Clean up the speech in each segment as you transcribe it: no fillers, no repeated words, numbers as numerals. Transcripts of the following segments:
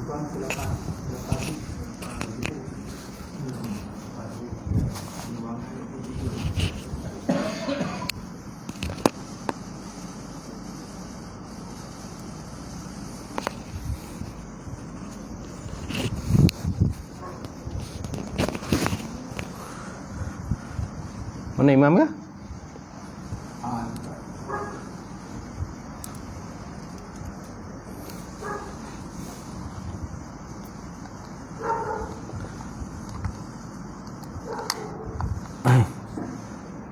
Mana imam ke?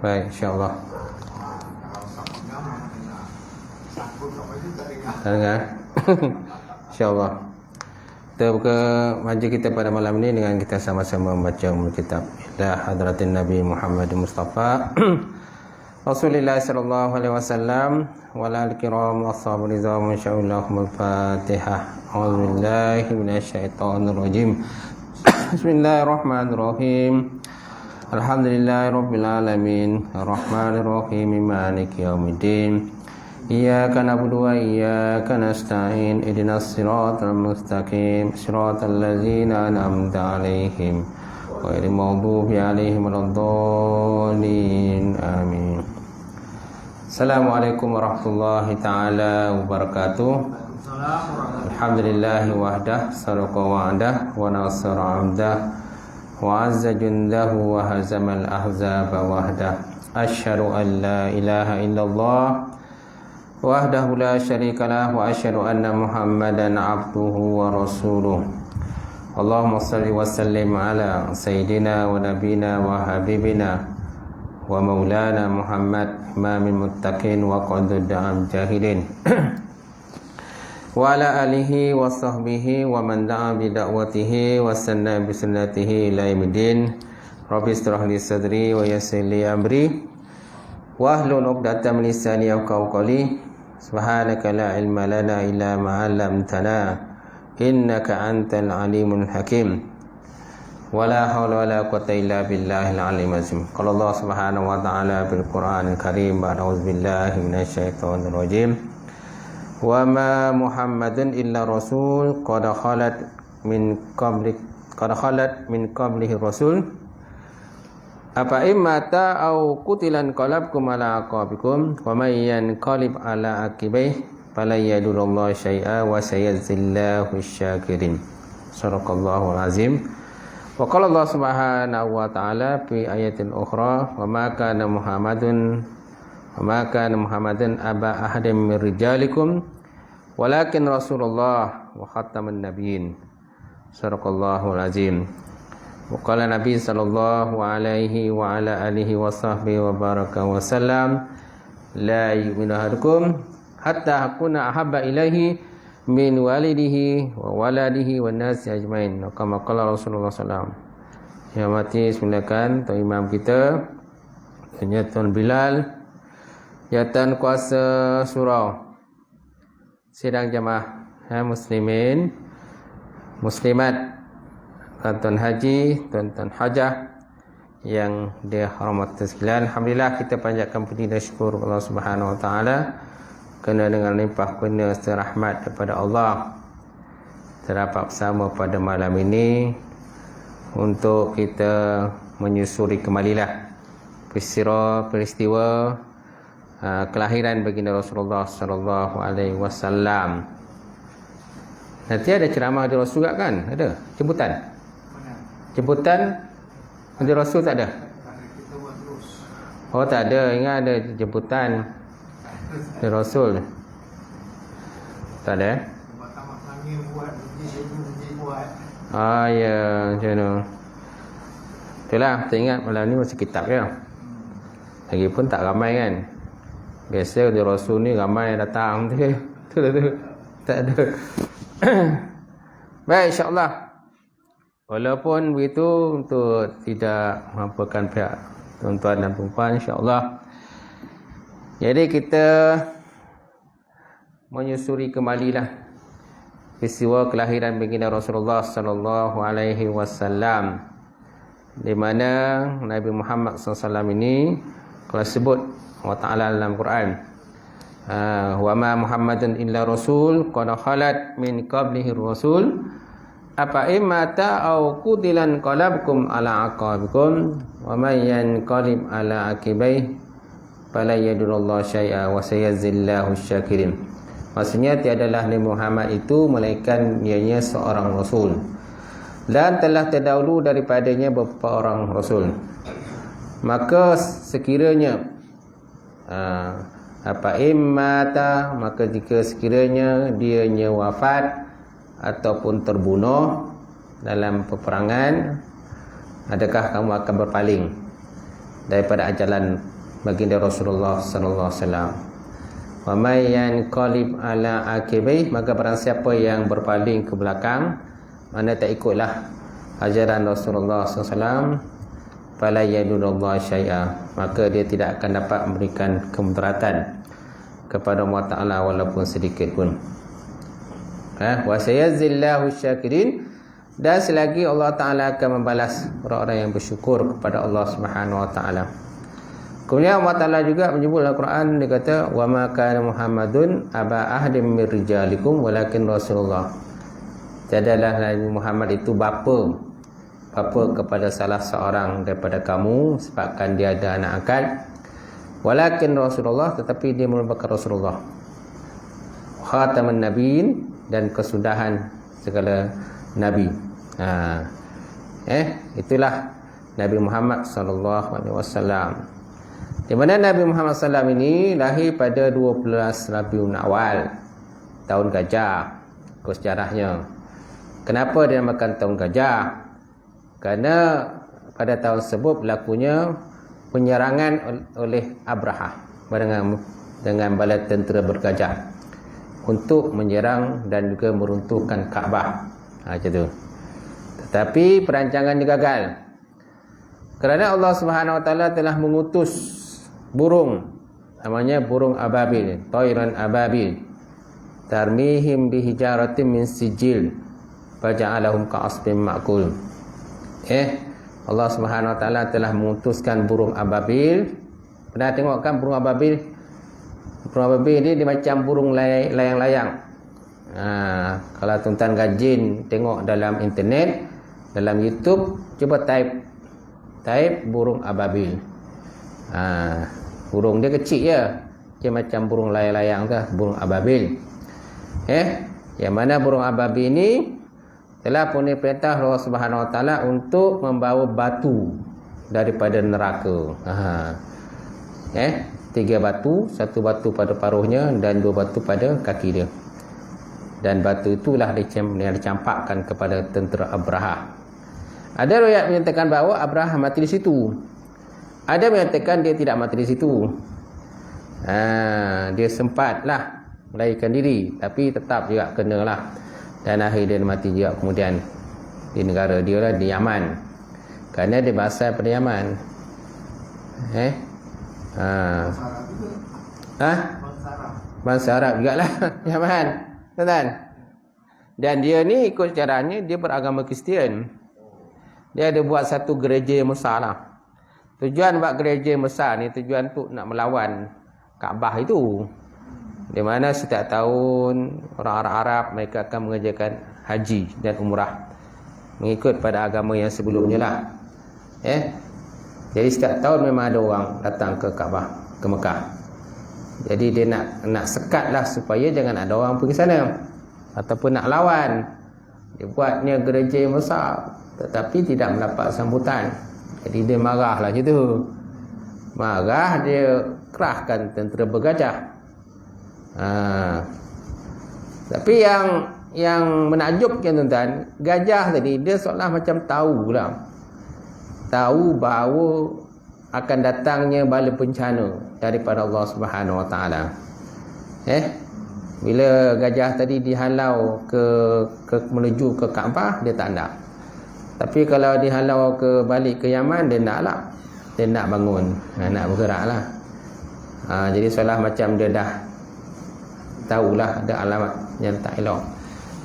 Baik, insya-Allah. Tak dengar? Insya-Allah. Kita buka majlis kita pada malam ini dengan kita sama-sama membaca kitab Ila Hadratin Nabi Muhammad Mustafa Rasulullah sallallahu alaihi wasallam wa al kiram ashabul rizam insyaallah al-Fatihah. A'udzubillahi minasyaitonir rajim. Bismillahirrahmanirrahim. Alhamdulillahirabbil alamin. Arrahmanir rahim. Maliki yaumiddin. Iyyaka na'budu wa iyyaka nasta'in. Ihdinas siratal mustaqim. Siratal ladzina an'amta 'alaihim ghairil maghdubi 'alaihim waladdallin. Amin. Assalamualaikum warahmatullahi taala wabarakatuh. Alhamdulillah wahdah, sadaqa wa'dah, wa nasara 'abdah, wa 'azza jundahu, wa hazamal ahzaba wahdah. Asyhadu an la ilaha illallah wahdahu la syarikalah, wa asyhadu anna Muhammadan 'abduhu wa rasuluh. Allahumma shalli wa sallim ala sayyidina wa nabina wa habibina wa maulana Muhammad imamil muttaqin wa qadud da'am jahilin wa ala alihi wa sahbihi wa man da'a bi da'watihi wa sanna bi sunnatihi ila yaumiddin. Rabbi ishrah li sadri wa yassir li amri wa hlul 'uqdatam min lisani yafqahu qawli. Subhanaka la ilma lana illa ma 'allamtana innaka antal alimul hakim. Wala haula wala quwwata illa billahil aliyyil azim. Qala Allah Subhanahu wa ta'ala bil Qur'anil Karim, a'udzu billahi minasyaitonir rajim. Wa ma Muhammadun illa rasul qad khalat min qablihi rasul. Apa immata au qutilan qalabkum ala aqabikum wa may yanqalib ala aqibai fala yadurullahu syai'a wa sayajzillahu asy-syakirin. Shadaqallahu azim. Wa qala Allah Subhanahu wa ta'ala fi ayatin ukhra, wa ma kana Muhammadun aba ahadin min rijalikum walakin Rasulullah wa khataman nabiyyin. Shadaqallahu azim. Wa qala Nabi sallallahu alaihi wa ala alihi wa sahbihi wa baraka wa sallam, la yu'minu ahadukum hatta akuna ahabba ilaihi min walidihi wa waladihi wa nasi ajmain. Kama qala Rasulullah sallallahu alaihi wasallam. Yang mati silakan tuan imam kita, Tuan Bilal, jawatan kuasa surau, sidang jamaah muslimin muslimat, tuan haji, tuan hajah yang dihormati sekalian. Alhamdulillah, kita panjatkan puji dan syukur Allah Subhanahu wa taala kerana dengan limpah kurnia serta rahmat daripada Allah terdapat bersama pada malam ini untuk kita menyusuri kembalilah peristiwa kelahiran baginda Rasulullah sallallahu alaihi wasallam. Nanti ada ceramah di Rasul kan? Ada jemputan. Jemputan di Rasul tak ada? Oh tak ada, ingat ada jemputan di Rasul. Tak ada? Ah ya, macam mana? Itulah, kita ingat malam ni masih kitab ya. Lagipun tak ramai kan. Biasa di Rasul ni ramai datang tu. Tak ada. Baik, insya-Allah. Walaupun begitu, untuk tidak menghampakan pihak tuan-tuan dan puan, insya-Allah. Jadi kita menyusuri kembalilah peristiwa kelahiran baginda Rasulullah sallallahu alaihi wasallam, di mana Nabi Muhammad SAW ini kalau sebut Allah Taala dalam Quran, wa ma Muhammadun illa rasul qad khalat min qablihi rasul apa imata au qutilan qalabkum ala aqabikum wa may yanqalib ala aqibai fala yadurullahu syai'a wa sayazillahu syakirin. Maksudnya tiadalah Nabi Muhammad itu melainkan ianya seorang rasul dan telah terdahulu daripadanya beberapa orang rasul. Maka sekiranya apa imata, maka jika sekiranya dianya wafat ataupun terbunuh dalam peperangan, adakah kamu akan berpaling daripada ajalan baginda Rasulullah sallallahu alaihi wasallam? Wa may yanqalib ala aqibai, maka barang siapa yang berpaling ke belakang, mana tak ikutlah ajaran Rasulullah sallallahu alaihi wasallam, fala yadurullah syai'a, maka dia tidak akan dapat memberikan kemudaratan kepada Allah Ta'ala walaupun sedikit pun. Wa sayazillahu syakirin, dan selagi Allah Ta'ala akan membalas orang-orang yang bersyukur kepada Allah Subhanahu Wa Ta'ala. Kemudian Allah Ta'ala juga menyebut dalam Quran, dia kata wa ma kana Muhammadun aba ahdim min rijalikum walakin Rasulullah. Tiadalah Nabi Muhammad itu bapa kepada salah seorang daripada kamu, sebabkan dia ada anak angkat. Walakin Rasulullah, tetapi dia merupakan Rasulullah, khataman nabiyyin, dan kesudahan segala nabi. Itulah Nabi Muhammad sallallahu alaihi wasallam. Di mana Nabi Muhammad sallallahu ini lahir pada 12 Rabiul Awal, tahun gajah, ikut sejarahnya. Kenapa dia makan tahun gajah? Kerana pada tahun tersebut berlakunya penyerangan oleh Abraha dengan bala tentera bergajah untuk menyerang dan juga meruntuhkan Kaabah. Macam tu. Tetapi perancangannya gagal. Kerana Allah Subhanahu Wa Taala telah mengutus burung, namanya burung ababil, tayran ababil, tarmihim bihijaratin min sijil faja'alahum ka'asfin ma'kul. Allah Subhanahu Wa Taala telah mengutuskan burung ababil. Pernah tengok kan burung ababil? Burung ababil ni dia macam burung layang-layang. Kalau tuan-tuan rajin tengok dalam internet, dalam YouTube, cuba type burung ababil. Burung dia kecil je, dia macam burung layang-layang ke, burung ababil. Yang mana burung ababil ni telah punya perintah Allah Subhanahu Wa Taala untuk membawa batu daripada neraka. 3 batu, 1 batu pada paruhnya dan 2 batu pada kaki dia. Dan batu itulah yang dicampakkan kepada tentera Abraha. Ada riwayat menyatakan bahawa Abraha mati di situ. Ada menyatakan dia tidak mati di situ. Dia sempatlah melarikan diri, tapi tetap juga kenalah. Dan akhir dia mati juga kemudian di negara dia lah, di Yaman. Kerana dia berasal pada Yaman. Bangsa Arab juga lah Yaman, tuan-tuan. Dan dia ni ikut caranya, dia beragama Kristian. Dia ada buat satu gereja yang besar lah. Tujuan buat gereja yang besar ni, tujuan tu nak melawan Kaabah itu. Di mana setiap tahun orang Arab mereka akan mengerjakan haji dan umrah mengikut pada agama yang sebelumnya lah. Jadi setiap tahun memang ada orang datang ke Kaabah, ke Mekah. Jadi dia nak sekat lah supaya jangan ada orang pergi sana ataupun nak lawan. Dia buatnya gereja yang besar tetapi tidak mendapat sambutan. Jadi dia marah lah macam tu. Marah, dia kerahkan tentera bergajah. Tapi yang menakjubkan tuan-tuan, gajah tadi dia seolah macam tahu bahawa akan datangnya bala bencana daripada Allah Subhanahu Wa Taala. Bila gajah tadi dihalau ke menuju ke Kaabah, dia tak nak. Tapi kalau dihalau ke balik ke Yaman, dia naklah. Dia nak bangun, nak bergeraklah. Jadi seolah macam dia dah tahulah ada alamat yang tak elok.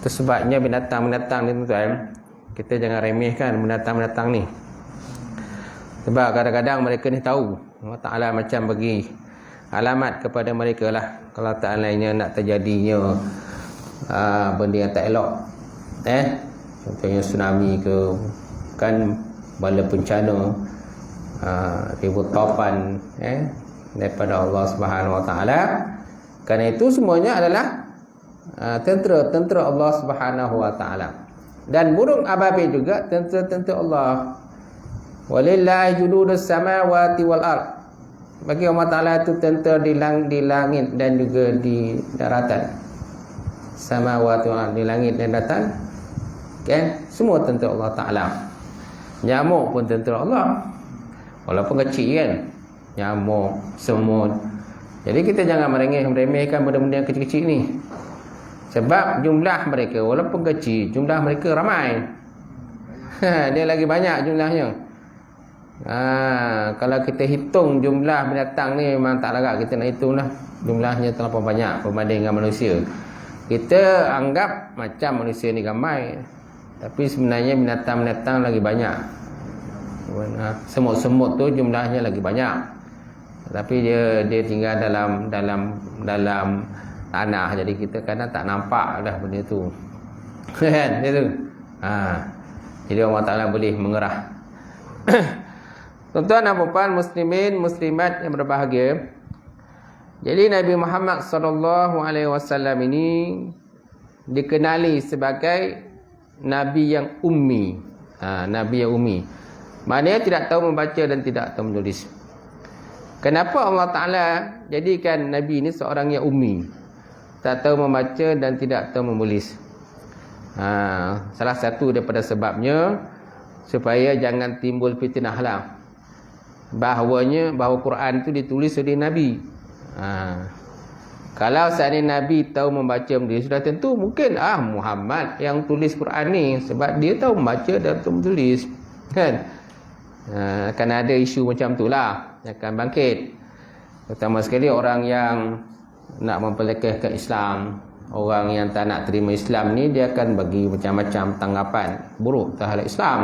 Itu sebabnya binatang-binatang ni tuan-tuan, kita jangan remehkan binatang-binatang ni. Sebab kadang-kadang mereka ni tahu. Allah Ta'ala macam bagi alamat kepada mereka lah. Kalau tak lainnya nak terjadinya benda yang tak elok. contohnya tsunami ke, kan, bala bencana, ribut topan daripada Allah Subhanahu Wa Taala. Kerana itu semuanya adalah tentera Allah Subhanahu Wa Taala. Dan burung ababil juga tentera Allah. Walillahi junudus samawati wal ard. Bagi Allah Taala itu tentera di langit dan juga di daratan. Samawati wal ard, di langit dan daratan, kan? Semua tentera Allah Taala. Nyamuk pun tentera Allah. Walaupun kecil, kan, nyamuk, semut. Jadi kita jangan meremehkan benda-benda yang kecil-kecil ni. Sebab jumlah mereka walaupun kecil, jumlah mereka ramai. Dia lagi banyak jumlahnya. Kalau kita hitung jumlah binatang ni, memang tak larat kita nak hitung lah. Jumlahnya terlalu banyak berbanding dengan manusia. Kita anggap macam manusia ni ramai, tapi sebenarnya binatang-binatang lagi banyak. Semut-semut tu jumlahnya lagi banyak, tapi dia tinggal dalam tanah, jadi kita kadang tak nampak dah benda tu. Kan dia tu. Jadi Allah Taala boleh mengerah. Tuan-tuan dan puan muslimin muslimat yang berbahagia. Jadi Nabi Muhammad sallallahu alaihi wasallam ini dikenali sebagai nabi yang ummi. Nabi yang ummi. Maknanya tidak tahu membaca dan tidak tahu menulis. Kenapa Allah Taala jadikan nabi ini seorang yang ummi? Tak tahu membaca dan tidak tahu menulis. Salah satu daripada sebabnya supaya jangan timbul fitnah lah, bahawa Quran itu ditulis oleh Nabi. Kalau seandainya Nabi tahu membaca menulis, sudah tentu mungkin Muhammad yang tulis Quran ni, sebab dia tahu membaca dan tahu menulis, kan? Akan ada isu macam tu lah yang akan bangkit. Terutama sekali orang yang nak memperlekehkan Islam, orang yang tak nak terima Islam ni, dia akan bagi macam-macam tanggapan buruk terhadap Islam.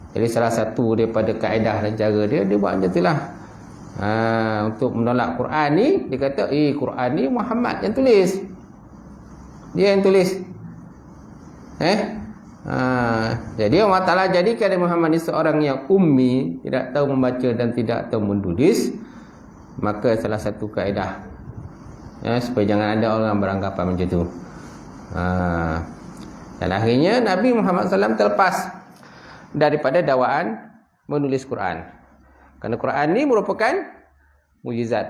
Jadi salah satu daripada kaedah dan cara dia buat macam tu lah. Untuk menolak Quran ni, dia kata Quran ni Muhammad yang tulis, dia yang tulis. Jadi Allah Ta'ala jadikan Muhammad ni seorang yang ummi, tidak tahu membaca dan tidak tahu menulis. Maka salah satu kaedah, supaya jangan ada orang beranggapan macam tu. Dan akhirnya Nabi Muhammad SAW terlepas daripada dakwaan menulis Quran, kerana Quran ni merupakan mukjizat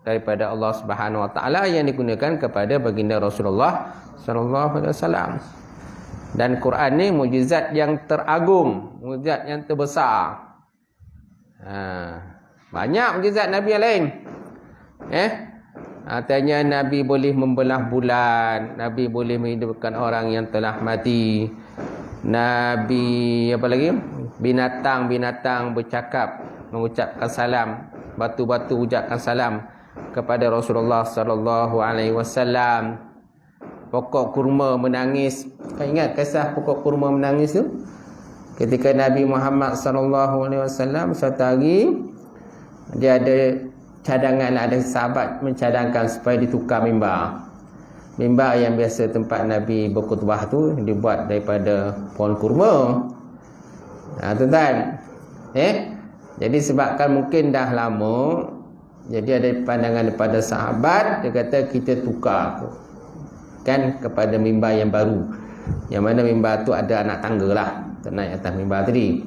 daripada Allah Subhanahu Wa Taala yang digunakan kepada baginda Rasulullah sallallahu alaihi wasallam. Dan Quran ni mukjizat yang teragung, mukjizat yang terbesar. Banyak mukjizat Nabi yang lain. Artinya Nabi boleh membelah bulan, Nabi boleh menghidupkan orang yang telah mati, Nabi apa lagi? Binatang-binatang bercakap, mengucapkan salam, batu-batu ucapkan salam kepada Rasulullah sallallahu alaihi wasallam. Pokok kurma menangis. Kau ingat kisah pokok kurma menangis tu? Ketika Nabi Muhammad sallallahu alaihi wasallam satu hari, dia ada cadangan, ada sahabat mencadangkan supaya ditukar mimbar. Mimbar yang biasa tempat Nabi berkhutbah tu dibuat daripada pohon kurma. Tuan-tuan, jadi sebabkan mungkin dah lama, jadi ada pandangan daripada sahabat, dia kata kita tukar kan kepada mimbar yang baru, yang mana mimbar tu ada anak tangga lah, naik atas mimbar tadi.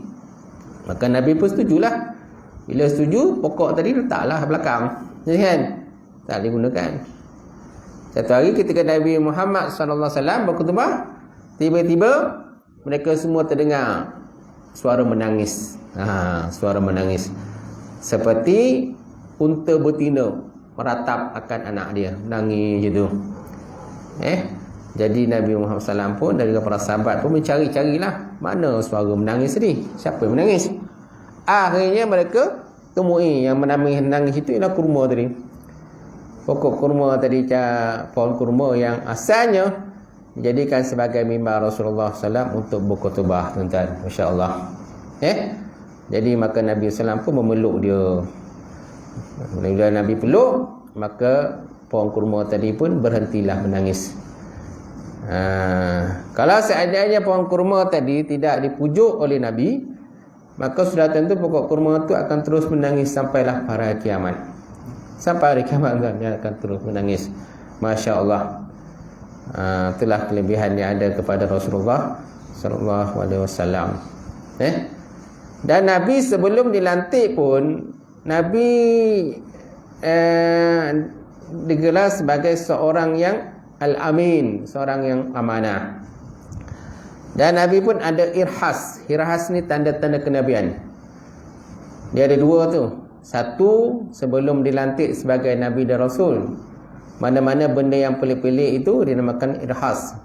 Maka Nabi pun setujulah. Bila setuju, pokok tadi letaklah belakang, kan? Tak digunakan. Satu hari ketika Nabi Muhammad SAW berkhutbah, tiba-tiba mereka semua terdengar suara menangis. Suara menangis seperti unta betina meratap akan anak dia, menangis je tu. Jadi Nabi Muhammad SAW pun, dari para sahabat pun mencari-carilah mana suara menangis tadi, siapa yang menangis. Akhirnya mereka temui yang menangis itu ialah kurma tadi. Pokok kurma tadi, pohon kurma yang asalnya dijadikan sebagai mimbar Rasulullah SAW untuk berkhutbah, tuan-tuan. Masya-Allah. Jadi maka Nabi SAW pun memeluk dia. Bila Nabi peluk, maka pohon kurma tadi pun berhentilah menangis. Kalau seandainya pohon kurma tadi tidak dipujuk oleh Nabi, maka sudah tentu pokok kurma itu akan terus menangis sampailah pada hari kiamat. Sampai hari kiamat dia akan terus menangis. Masya Allah. Itulah kelebihan yang ada kepada Rasulullah sallallahu alaihi wasallam. Dan Nabi sebelum dilantik pun, Nabi digelar sebagai seorang yang al-amin, seorang yang amanah. Dan Nabi pun ada irhas. Irhas ni tanda-tanda kenabian. Dia ada dua tu. Satu, sebelum dilantik sebagai Nabi dan Rasul, mana-mana benda yang pelik-pelik itu dinamakan irhas.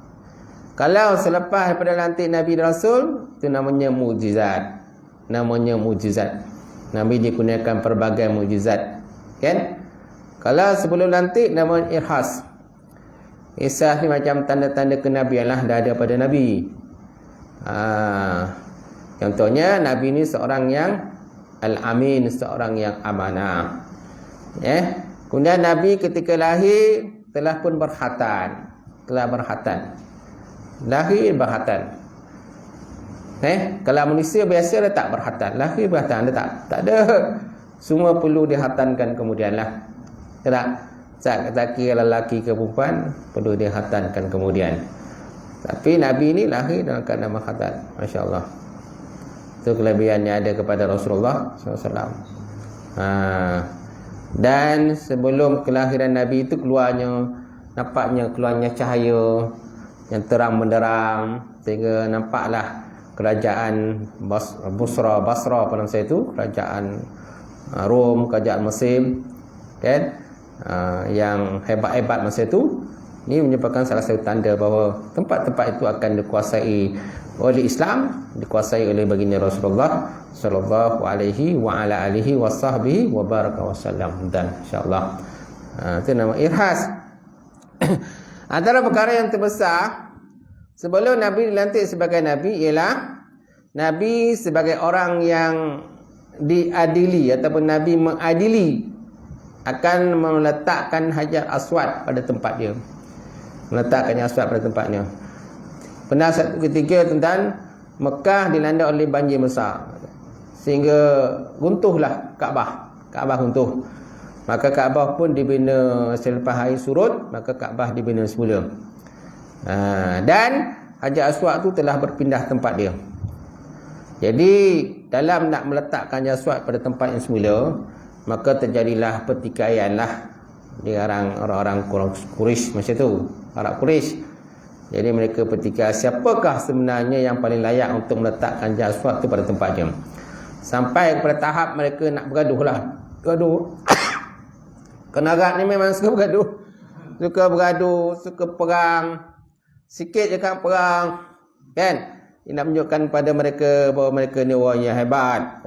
Kalau selepas daripada lantik Nabi dan Rasul, itu namanya mukjizat. Namanya mukjizat. Nabi digunakan pelbagai mukjizat, kan? Kalau sebelum lantik, namanya irhas. Irhas ni macam tanda-tanda kenabian lah, dah ada pada Nabi. Contohnya Nabi ni seorang yang al-amin, seorang yang amanah. Kemudian Nabi ketika lahir telah pun berkhatan. Telah berkhatan. Lahir berkhatan. Kalau manusia biasa dia tak berkhatan. Lahir berkhatan, dia tak ada. Semua perlu dikhatankan kemudian lah. Tak kira lelaki ke perempuan, perlu dikhatankan kemudian. Tapi Nabi ni lahir dalam keadaan berkhatan. Masya Allah. Itu kelebihan yang ada kepada Rasulullah SAW. Dan sebelum kelahiran Nabi itu nampaknya keluarnya cahaya yang terang benderang, sehingga nampaklah kerajaan Basra pada masa itu, kerajaan Rom, kerajaan Mesir, kan, yang hebat-hebat masa itu. Ini merupakan salah satu tanda bahawa tempat-tempat itu akan dikuasai oleh Islam, dikuasai oleh baginda Rasulullah sallallahu alaihi wa ala alihi wasahbihi wa baraka wasallam. Dan insyaallah itu nama irhas. Antara perkara yang terbesar sebelum Nabi dilantik sebagai Nabi ialah Nabi sebagai orang yang diadili ataupun Nabi mengadili akan meletakkan Hajar Aswad pada tempat dia. Meletakkan Hajar Aswad pada tempatnya. Pernah satu ketika tentang Mekah dilanda oleh banjir besar, sehingga runtuhlah Kaabah. Kaabah runtuh. Maka Kaabah pun dibina selepas air surut, maka Kaabah dibina semula. Dan Hajar Aswad tu telah berpindah tempat dia. Jadi dalam nak meletakkan Hajar Aswad pada tempat yang semula, maka terjadilah pertikaian lah di orang-orang Quraisy masa tu, Arab Quraisy. Jadi mereka pertikaian siapakah sebenarnya yang paling layak untuk meletakkan Hajar Aswad tu pada tempatnya. Sampai kepada tahap mereka nak bergaduh lah. Bergaduh. Kenarat ni memang suka bergaduh. Suka bergaduh, suka perang. Sikit je kan perang. Kan? Dia nak menunjukkan pada mereka bahawa mereka ni orang yang hebat.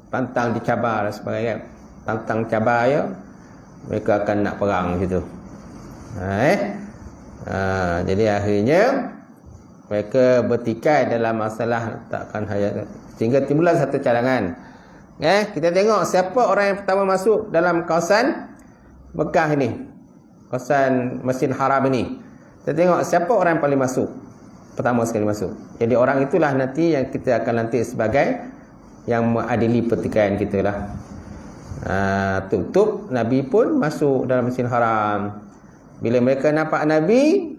Pantang dicabar dan sebagainya. Pantang cabar ya, mereka akan nak perang gitu. Jadi akhirnya mereka bertikai dalam masalah letakkan Hajar, sehingga timbullah satu cadangan. Kita tengok siapa orang yang pertama masuk dalam kawasan Mekah ini, kawasan Masjidil Haram ini. Kita tengok siapa orang yang paling masuk, pertama sekali masuk. Jadi orang itulah nanti yang kita akan lantik sebagai yang mengadili pertikaian kita lah. Tutup Nabi pun masuk dalam Masjidil Haram. Bila mereka nampak Nabi,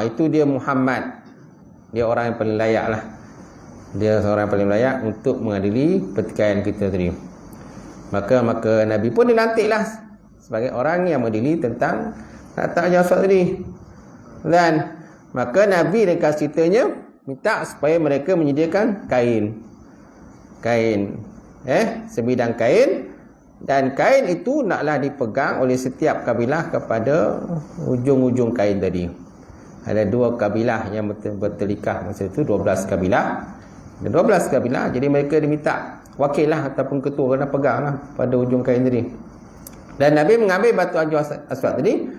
itu dia Muhammad. Dia orang yang paling layak lah. Dia seorang yang paling layak untuk mengadili pertikaian kita tadi. Maka Nabi pun dilantik lah sebagai orang yang mengadili tentang letak Hajar Aswad tadi. Dan maka Nabi dekat ceritanya minta supaya mereka menyediakan kain. Sebidang kain. Dan kain itu naklah dipegang oleh setiap kabilah kepada ujung-ujung kain tadi. Ada 2 kabilah yang bertelikah masa itu, 12 kabilah. Ada 12 kabilah, jadi mereka diminta wakil lah ataupun ketua kena pegang lah pada ujung kain tadi. Dan Nabi mengambil batu Hajar Aswad tadi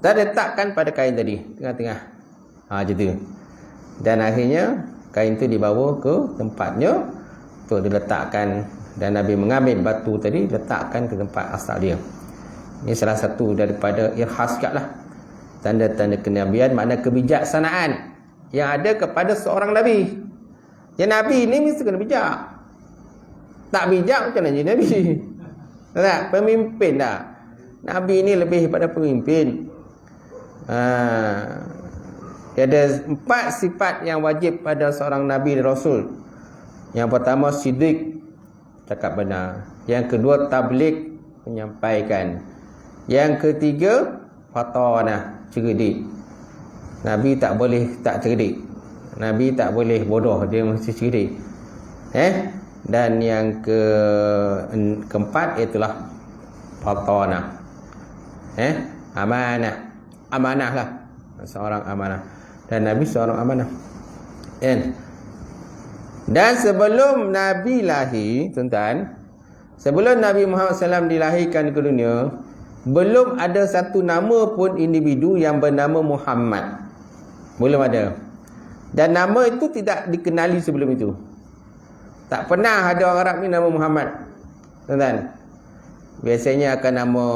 dan letakkan pada kain tadi, tengah-tengah. Gitu. Dan akhirnya kain itu dibawa ke tempatnya untuk diletakkan. Dan Nabi mengambil batu tadi, letakkan ke tempat asal dia. Ini salah satu daripada irhas lah. Tanda-tanda kenabian makna kebijaksanaan yang ada kepada seorang Nabi. Yang Nabi ni mesti kena bijak. Tak bijak macam mana jadi Nabi? Tak? Pemimpin tak? Nabi ni lebih pada pemimpin. Ada 4 sifat yang wajib pada seorang Nabi dan Rasul. Yang pertama, siddiq, cakap benar. Yang kedua, tabligh, menyampaikan. Yang ketiga, fatanah, cerdik. Nabi tak boleh tak cerdik. Nabi tak boleh bodoh, dia mesti cerdik. Dan yang keempat itulah fatanah. Amanah. Amanah lah. Seorang amanah. Dan Nabi seorang amanah. Dan sebelum Nabi lahir, tuan-tuan, sebelum Nabi Muhammad SAW dilahirkan ke dunia, belum ada satu nama pun individu yang bernama Muhammad. Belum ada. Dan nama itu tidak dikenali sebelum itu. Tak pernah ada orang Arab ni nama Muhammad. Tuan-tuan, biasanya akan nama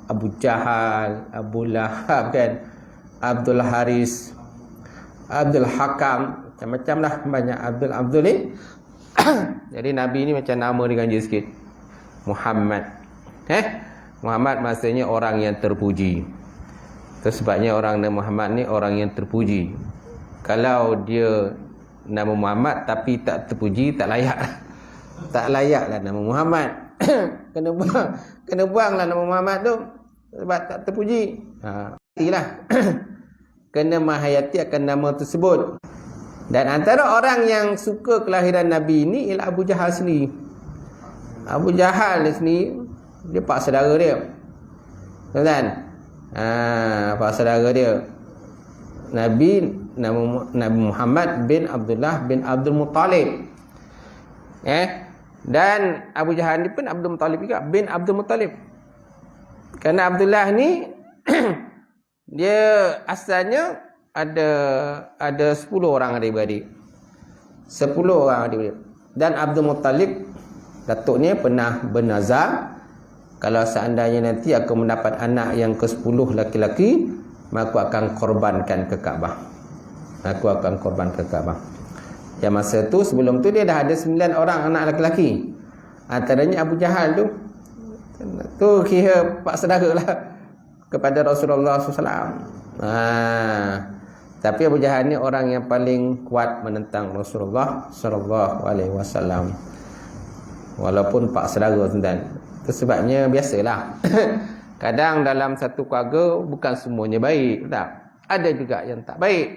Abu Jahal, Abu Lahab kan, Abdul Haris, Abdul Hakam, macam-macam lah, banyak Abdul ni. Jadi Nabi ni macam nama dia ganja sikit. Muhammad. Muhammad maksudnya orang yang terpuji. Itu sebabnya orang nama Muhammad ni orang yang terpuji. Kalau dia nama Muhammad tapi tak terpuji, tak layak. Tak layaklah nama Muhammad. Kena buanglah nama Muhammad tu sebab tak terpuji. Itulah. Kena menghayati akan nama tersebut. Dan antara orang yang suka kelahiran Nabi ini ialah Abu Jahal sendiri. Abu Jahal ni sendiri, dia pak saudara dia. Tuan-tuan, pak saudara dia. Nabi Muhammad bin Abdullah bin Abdul Muttalib. Dan Abu Jahal ni pun Abdul Muttalib juga, bin Abdul Muttalib. Kerana Abdullah ni dia asalnya ada 10 orang adik-beradik. 10 orang adik-beradik. Dan Abdul Muttalib, datuknya, pernah bernazar, kalau seandainya nanti aku mendapat anak yang ke-10 laki-laki, maka aku akan korbankan ke Kaabah. Aku akan korban ke Kaabah. Yang masa tu, sebelum tu dia dah ada 9 orang anak laki-laki. Antaranya Abu Jahal tu. Tu kira pak saudara lah kepada Rasulullah SAW. Tapi Abu Jahal ni orang yang paling kuat menentang Rasulullah SAW. Walaupun pak saudara, tuan-tuan. Itu sebabnya biasalah. Kadang dalam satu keluarga bukan semuanya baik, tak? Ada juga yang tak baik.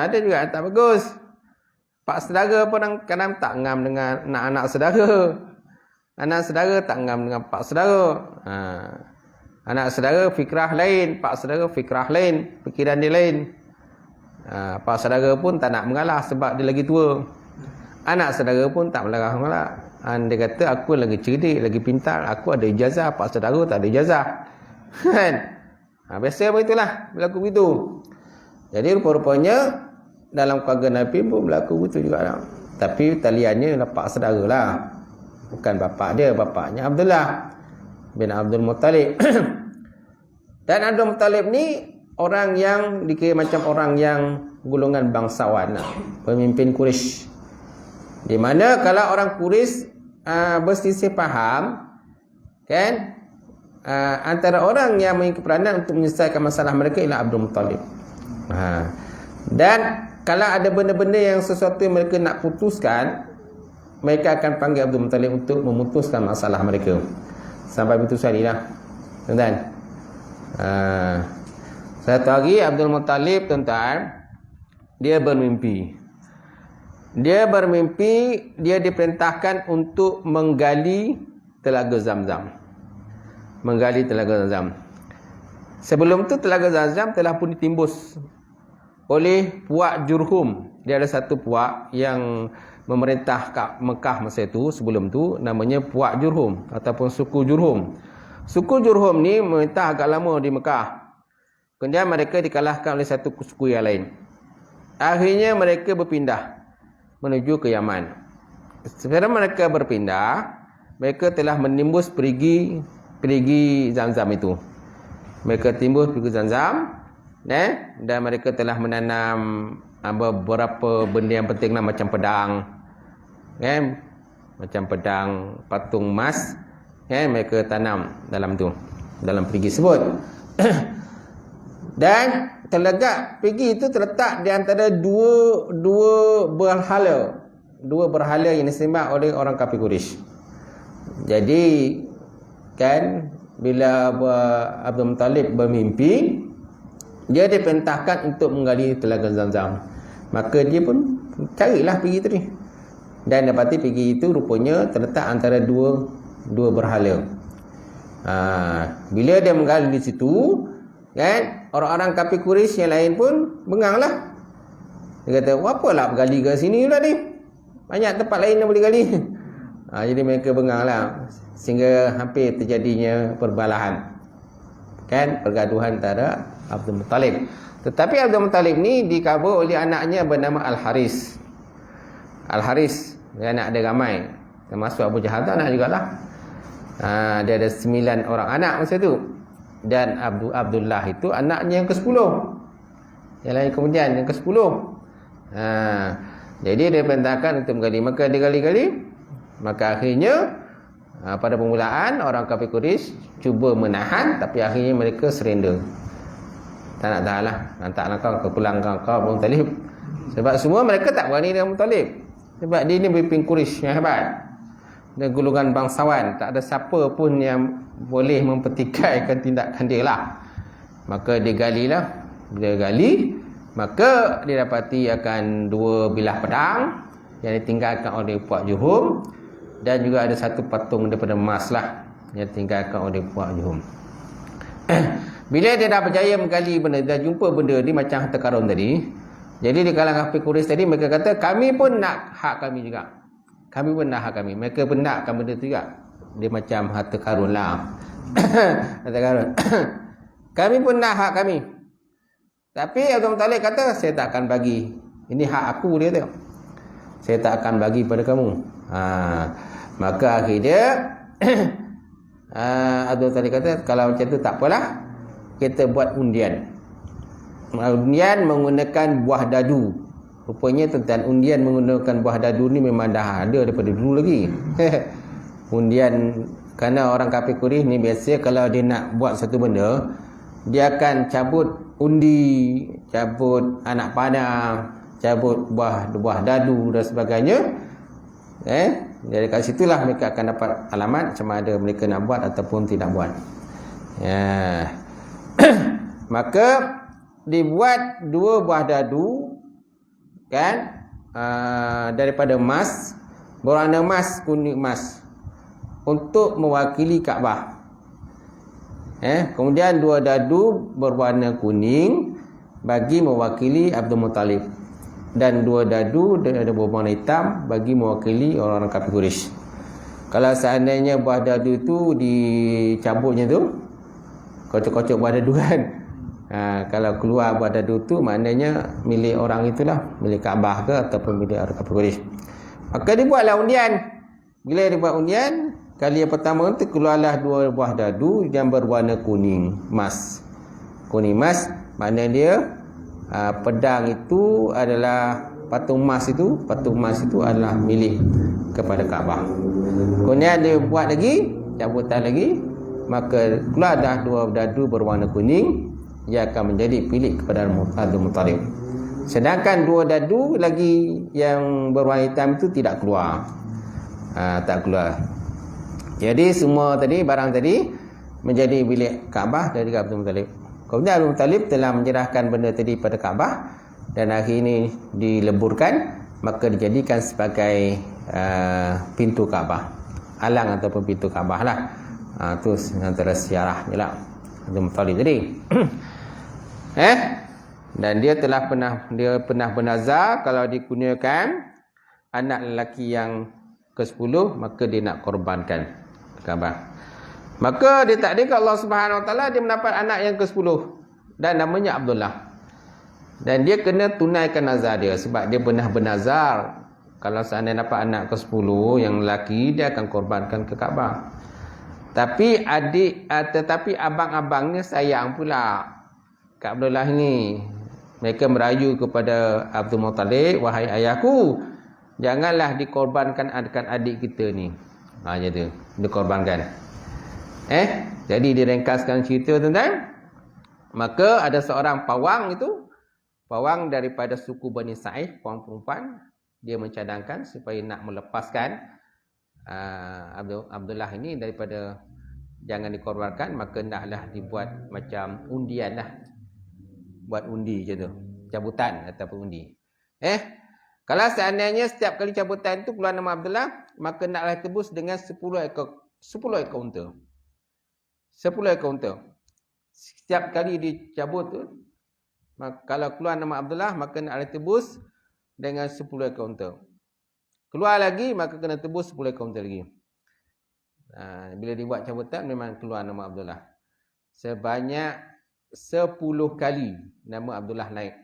Ada juga yang tak bagus. Pak saudara pun kadang tak ngam dengan anak-anak saudara. Anak saudara tak ngam dengan pak saudara. Anak saudara fikrah lain, pak saudara fikrah lain, fikiran dia lain. Pak saudara pun tak nak mengalah sebab dia lagi tua. Anak saudara pun tak mengalah. Dia kata aku lagi cerdik, lagi pintar, aku ada ijazah, pak saudara tak ada ijazah. Kan? Biasa begitulah, berlaku begitu. Jadi rupa-rupanya dalam keluarga Nabi pun berlaku begitu juga. Tapi taliannya adalah pak saudara lah. Bukan bapak dia, bapaknya Abdullah bin Abdul Muttalib. Dan Abdul Muttalib ni orang yang dikira macam orang yang golongan bangsawan, pemimpin Quraisy. Di mana kalau orang Quraisy berselisih faham, kan, antara orang yang memiliki peranan untuk menyelesaikan masalah mereka ialah Abdul Muttalib. Dan kalau ada benda-benda yang sesuatu yang mereka nak putuskan, mereka akan panggil Abdul Muttalib untuk memutuskan masalah mereka. Sampai begitu sekali lah, tuan-tuan. Satu hari Abdul Muttalib, tuan-tuan, dia bermimpi. Dia diperintahkan untuk menggali telaga Zamzam. Menggali telaga Zamzam. Sebelum tu telaga Zamzam telah pun ditimbus oleh puak Jurhum. Dia ada satu puak yang memerintah Mekah masa itu, sebelum tu namanya puak Jurhum ataupun suku Jurhum. Suku Jurhum ni memerintah agak lama di Mekah. Kemudian mereka dikalahkan oleh satu suku yang lain. Akhirnya mereka berpindah menuju ke Yaman. Setelah mereka berpindah, mereka telah menimbus perigi Zamzam itu. mereka timbul pergi Zamzam, dan mereka telah menanam beberapa benda yang penting lah, macam pedang, macam pedang, patung emas, mereka tanam dalam tu, dalam perigi sebut. Dan terletak perigi itu terletak di antara dua berhala yang disembah oleh orang kafir Quraisy. Jadi kan bila Abdul Muttalib bermimpi, dia diperintahkan untuk menggali telaga Zamzam. Maka dia pun carilah pergi tadi. Dan dapati pergi itu rupanya terletak antara dua berhala. Bila dia menggali di situ, kan, orang-orang kafir Quraisy yang lain pun benganglah. Dia kata, apalah gali ke sini pula ni? Banyak tempat lain yang boleh gali. Jadi mereka benganglah, sehingga hampir terjadinya perbalahan, kan, pergaduhan antara Abdul Muttalib. Tetapi Abdul Muttalib ni dikabur oleh anaknya bernama Al-Haris. Al-Haris, dia anak dia ramai, termasuk Abu Jahal tu anak jugalah. Dia ada 9 orang anak masa tu. Dan Abdullah itu anaknya yang ke-10. Yang lain kemudian yang ke-10. Jadi dia perintahkan untuk menggali. Maka dia gali-gali. Maka akhirnya pada permulaan orang kafir Quraisy cuba menahan, tapi akhirnya mereka surrender. Tak nak tahan lah, hantarlah kau ke pulang kau Abu Talib. Sebab semua mereka tak berani dengan Abu Talib. Sebab dia ni pemimpin Quraisy yang hebat, dan golongan bangsawan, tak ada siapa pun yang boleh mempertikaikan tindakan dia lah. Maka dia galilah. Bila gali, maka dia dapati akan 2 bilah pedang yang ditinggalkan oleh Puak Juhum, dan juga ada satu patung daripada emas lah yang ditinggalkan oleh Puak Juhum. Bila dia dah berjaya menggali benda, dah jumpa benda ni macam harta karun tadi. Jadi di kalangan kafir Quraisy tadi, mereka kata, kami pun nak hak kami juga. Kami pun nak hak kami. Mereka pun nakkan benda tu juga. Dia macam harta karun lah. Harta karun. Kami pun nak hak kami. Tapi Abdul Muttalib kata, saya tak akan bagi. Ini hak aku, dia tu. Saya tak akan bagi pada kamu. Maka akhirnya Abdul Muttalib kata, kalau macam tu tak apalah, kita buat undian. Undian menggunakan buah dadu. Rupanya tentang undian menggunakan buah dadu ni memang dah ada daripada dulu lagi. Undian, kerana orang kafir Quraisy ni biasa kalau dia nak buat satu benda, dia akan cabut undi, cabut anak panah, cabut buah dadu dan sebagainya. Dari kat situlah mereka akan dapat alamat sama ada mereka nak buat ataupun tidak buat. Maka dibuat 2 buah dadu, kan, daripada emas, berwarna emas, kuning emas, untuk mewakili Kaabah. Kemudian 2 dadu berwarna kuning bagi mewakili Abdul Muttalib, dan 2 dadu ada berwarna hitam bagi mewakili orang-orang kafir Quraisy. Kalau seandainya buah dadu tu dicabutnya tu, kocok-kocok buah dadu kan, kalau keluar buah dadu tu, maknanya milik orang itulah, milik Kaabah ke ataupun milik orang kafir Quraisy. Maka dibuatlah undian. Bila dibuat undian, kali yang pertama tu keluarlah 2 buah dadu yang berwarna kuning emas. Kuning emas maknanya dia pedang itu adalah patung emas itu adalah milik kepada Kaabah. Kemudian dia buat lagi, cabutan lagi, maka keluar dah 2 dadu berwarna kuning yang akan menjadi milik kepada Abdul Muttalib. Sedangkan 2 dadu lagi yang berwarna hitam itu tidak keluar. Tak keluar. Jadi semua tadi, barang tadi menjadi milik Kaabah dari Abdul Muttalib. Kemudian Abdul Muttalib telah menyerahkan benda tadi pada Kaabah, dan akhir ini dileburkan, maka dijadikan sebagai pintu Kaabah, alang ataupun pintu Kaabah lah. Itu antara siarahnya lah Abdul Muttalib tadi. Dan dia pernah bernazar kalau dikurniakan anak lelaki yang ke-10, maka dia nak korbankan Kaabah. Maka dia takdir ke Allah Subhanahu Wa Taala, dia mendapat anak yang ke-10 dan namanya Abdullah. Dan dia kena tunaikan nazar dia, sebab dia pernah bernazar kalau seandainya dapat anak ke-10 yang lelaki, dia akan korbankan ke Kaabah. Tetapi abang-abangnya sayang pula Kak Abdullah ni. Mereka merayu kepada Abdul Muttalib, wahai ayahku, janganlah dikorbankan adik kita ni. Jadi dikorbankan. Jadi direngkaskan cerita tuan-tuan. Maka ada seorang pawang itu, pawang daripada suku Bani Sa'id, pawang perempuan, dia mencadangkan supaya nak melepaskan Abdullah ini daripada jangan dikorbankan, maka naklah dibuat macam undian lah. Buat undi je tu, cabutan ataupun undi. Kalau seandainya setiap kali cabutan tu keluar nama Abdullah, maka naklah tebus dengan 10 ekor unta. 10 ekor unta. Setiap kali dicabut tu, kalau keluar nama Abdullah, maka naklah tebus dengan 10 ekor unta. Keluar lagi, maka kena tebus 10 ekor unta lagi. Bila dibuat cabutan, memang keluar nama Abdullah. Sebanyak 10 kali nama Abdullah naik.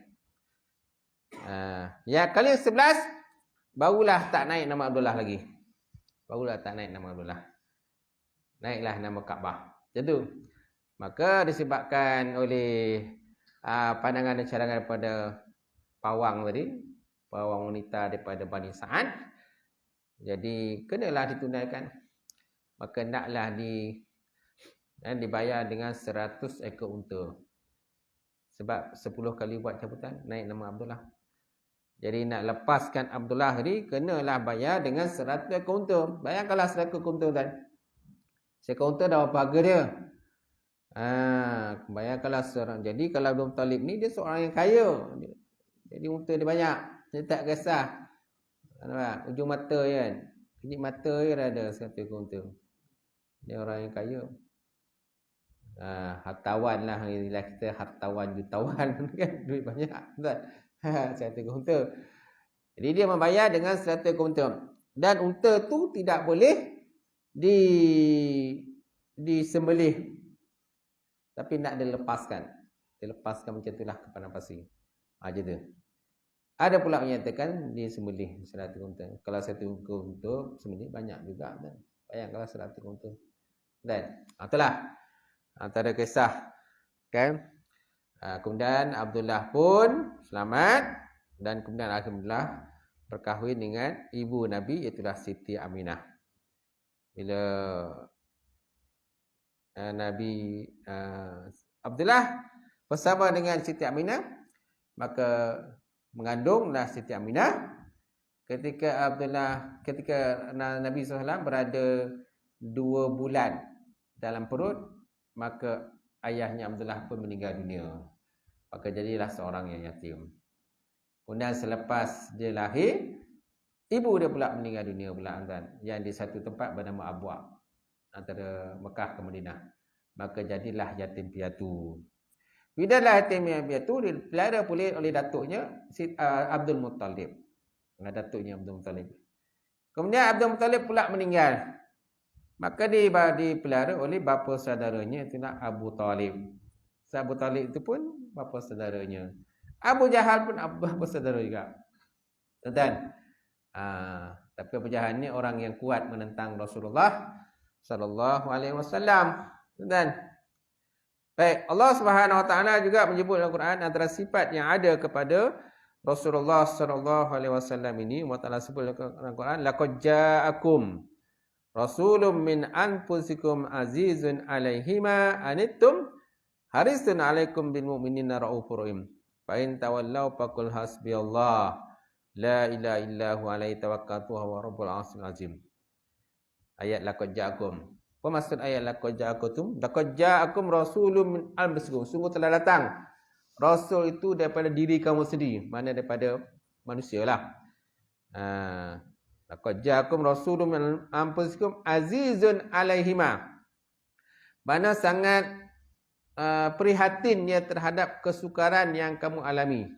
Yang kali 11 barulah tak naik nama Abdullah lagi. Naiklah nama Kaabah. Macam tu. Maka disebabkan oleh pandangan dan cadangan daripada pawang tadi, pawang wanita daripada Bani Sa'ad, jadi kenalah ditunaikan. Maka naklah dibayar dengan 100 ekor unta. Sebab 10 kali buat cabutan, naik nama Abdullah. Jadi nak lepaskan Abdullah tadi, kenalah bayar dengan 100 ekor unta. Bayangkanlah 100 ekor unta kan. 1 ekor unta dah berapa harga dia? Bayangkanlah seorang. Jadi kalau Abdul Muttalib ni, dia seorang yang kaya. Jadi unta dia banyak. Dia tak kisah. Ujung mata kan. Kejip mata je dah ada 100 ekor unta. Dia orang yang kaya. Hartawan lah, kita hartawan jutawan kan, duit banyak kan. 100 ekor unta. Jadi dia membayar dengan 100 ekor unta. Dan unta tu tidak boleh disembelih, tapi nak dilepaskan. Dilepaskan macam itulah ke padang pasir. Macam tu. Ada pula menyatakan disembelih 100 ekor unta. Kalau 100 ekor unta sembelih banyak juga kan. Bayangkanlah 100 ekor unta. Dan itulah antara kisah kan. Kemudian Abdullah pun selamat, dan kemudian alhamdulillah berkahwin dengan ibu Nabi, iaitu Siti Aminah. Bila Nabi Abdullah bersama dengan Siti Aminah, maka mengandunglah Siti Aminah. Ketika Nabi SAW berada 2 bulan dalam perut, maka ayahnya Abdullah pun meninggal dunia. Maka jadilah seorang yang yatim. Kemudian selepas dia lahir, ibu dia pula meninggal dunia pula kan, yang di satu tempat bernama Abwa, antara Mekah ke Madinah. Maka jadilah yatim piatu. Bila yatim piatu dipelihara pulih oleh datuknya Abdul Muttalib. Datuknya Abdul Muttalib. Kemudian Abdul Muttalib pula meninggal. Maka dipelihara oleh bapa saudaranya, itulah Abu Talib. Abu Talib itu pun bapa saudaranya. Abu Jahal pun bapa saudara juga. Tuan-tuan. Tapi Abu Jahal ni orang yang kuat menentang Rasulullah sallallahu alaihi wasallam. Tuan-tuan. Baik, Allah Subhanahu wa taala juga menyebut dalam Quran antara sifat yang ada kepada Rasulullah sallallahu alaihi wasallam ini. Allah Taala sebut dalam Quran, laqad ja'akum rasulun min anfusikum azizun alaihi ma anittum harisun alaikum bil mu'minina raufur rahim. Fa in tawallaw faqul hasbiyallah la ilaha illahu alaihi tawakkaltu wa rabbul arsyil azim. Ayat laqad ja'akum. Apa maksud ayat laqad ja'akum? Laqad ja'akum rasulun min anfusikum. Sungguh telah datang rasul itu daripada diri kamu sendiri, mana daripada manusialah. Laqad ja'akum rasulun min anfusikum azizun alaihi ma. Mana sangat prihatinnya terhadap kesukaran yang kamu alami.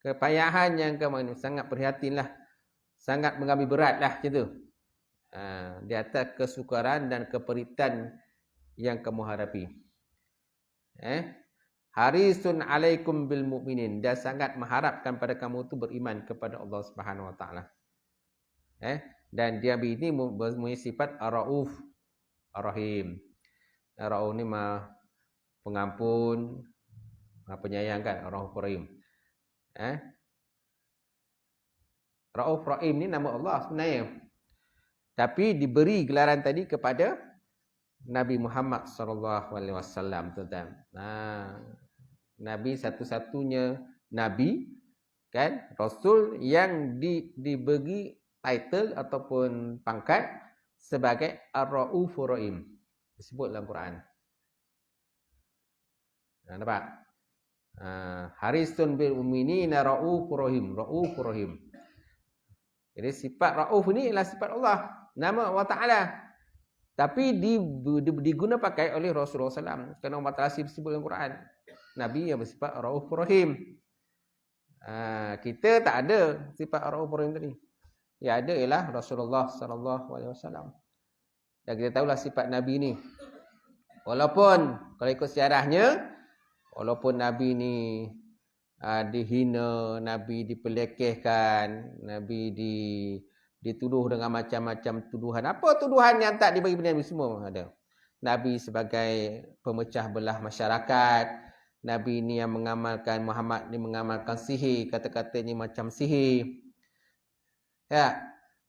Kepayahan yang kamu alami, sangat prihatinlah. Sangat mengambil beratlah macam tu. Di atas kesukaran dan keperitan yang kamu hadapi. Harisun alaikum bil mu'minin, dia sangat mengharapkan pada kamu tu beriman kepada Allah Subhanahu wa taala. Dan dia ini mempunyai sifat ar-rauf. Ar-Rahim. Rauf ni mah pengampun, penyayang kan, Rauf Rahim. Rauf Rahim ni nama Allah sebenarnya. Tapi diberi gelaran tadi kepada Nabi Muhammad SAW, tuan-tuan. Nabi satu-satunya Nabi, kan, Rasul yang diberi title ataupun pangkat sebagai Ar-Raufur Rahim. Disebut dalam Quran. Nampak? Harisun bil mu'minina Raufur Rahim. Raufur Rahim. Jadi sifat Rauf ni ialah sifat Allah, nama Allah Ta'ala. Tapi diguna pakai oleh Rasulullah SAW. Kerana Allah Ta'ala sebut dalam Quran. Nabi yang bersifat Raufur Rahim. Kita tak ada sifat Raufur Rahim tadi. Yang ada ialah Rasulullah SAW. Dan kita tahulah sifat Nabi ni. Walaupun kalau ikut sejarahnya, walaupun Nabi ni dihina, Nabi dipelekehkan, Nabi dituduh dengan macam-macam tuduhan. Apa tuduhan yang tak dibagi Nabi semua ada. Nabi sebagai pemecah belah masyarakat. Nabi ni yang mengamalkan, Muhammad ni mengamalkan sihir, kata-katanya macam sihir. Ya.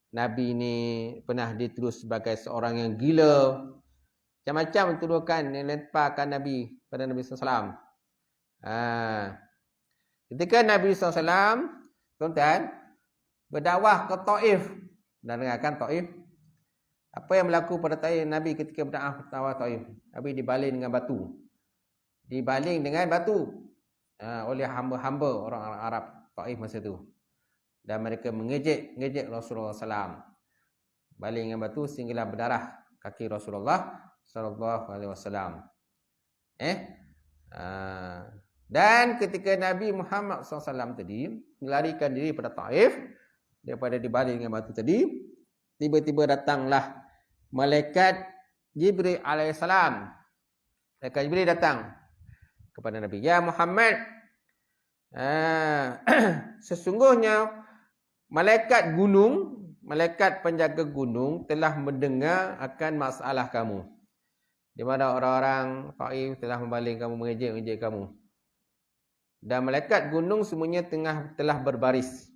Nabi ni pernah dituduh sebagai seorang yang gila. Macam-macam tuduhan yang lemparkan Nabi pada Nabi SAW. Ketika Nabi SAW, tuan-tuan, berdakwah ke Taif. Dan dengarkan Taif. Apa yang berlaku pada Taif Nabi ketika berdakwah Taif? Nabi dibaling dengan batu. Dibaling dengan batu oleh hamba-hamba orang Arab Taif masa itu. Dan mereka mengejek Rasulullah SAW. Baling dengan batu sehinggalah berdarah kaki Rasulullah SAW. Dan ketika Nabi Muhammad SAW tadi melarikan diri pada Taif, daripada dibaling dengan batu tadi, tiba-tiba datanglah malaikat Jibril alaihissalam. Malaikat Jibril datang kepada Nabi. Ya Muhammad, sesungguhnya malaikat gunung, malaikat penjaga gunung telah mendengar akan masalah kamu. Di mana orang-orang Taif telah membaling kamu, mengejek kamu. Dan malaikat gunung semuanya telah berbaris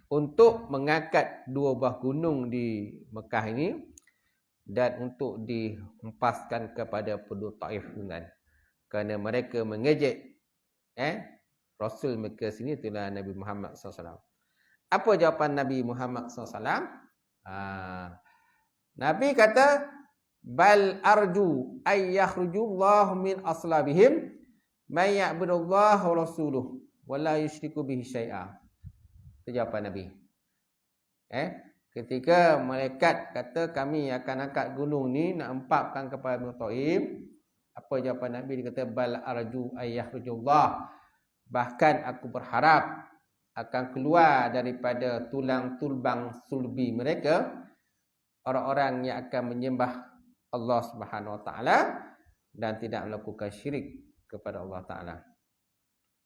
untuk mengangkat dua buah gunung di Mekah ini dan untuk dihempaskan kepada penduduk Taif dengan. Kerana mereka mengejek Rasul mereka sini itulah Nabi Muhammad SAW. Apa jawapan Nabi Muhammad SAW? Nabi kata, bal arju ay yakhrujullahu min aslabihim may ya'budullaha wa rasuluhu wa la yusyriku bihi syai'a. Itu jawapan Nabi. Ketika malaikat kata kami akan angkat gunung ni nak empapkan kepada Taif, apa jawapan Nabi? Dia kata bal arju ay yakhrujullah, bahkan aku berharap akan keluar daripada tulang tulbang sulbi mereka orang-orang yang akan menyembah Allah Subhanahu Wa Taala dan tidak melakukan syirik kepada Allah Taala.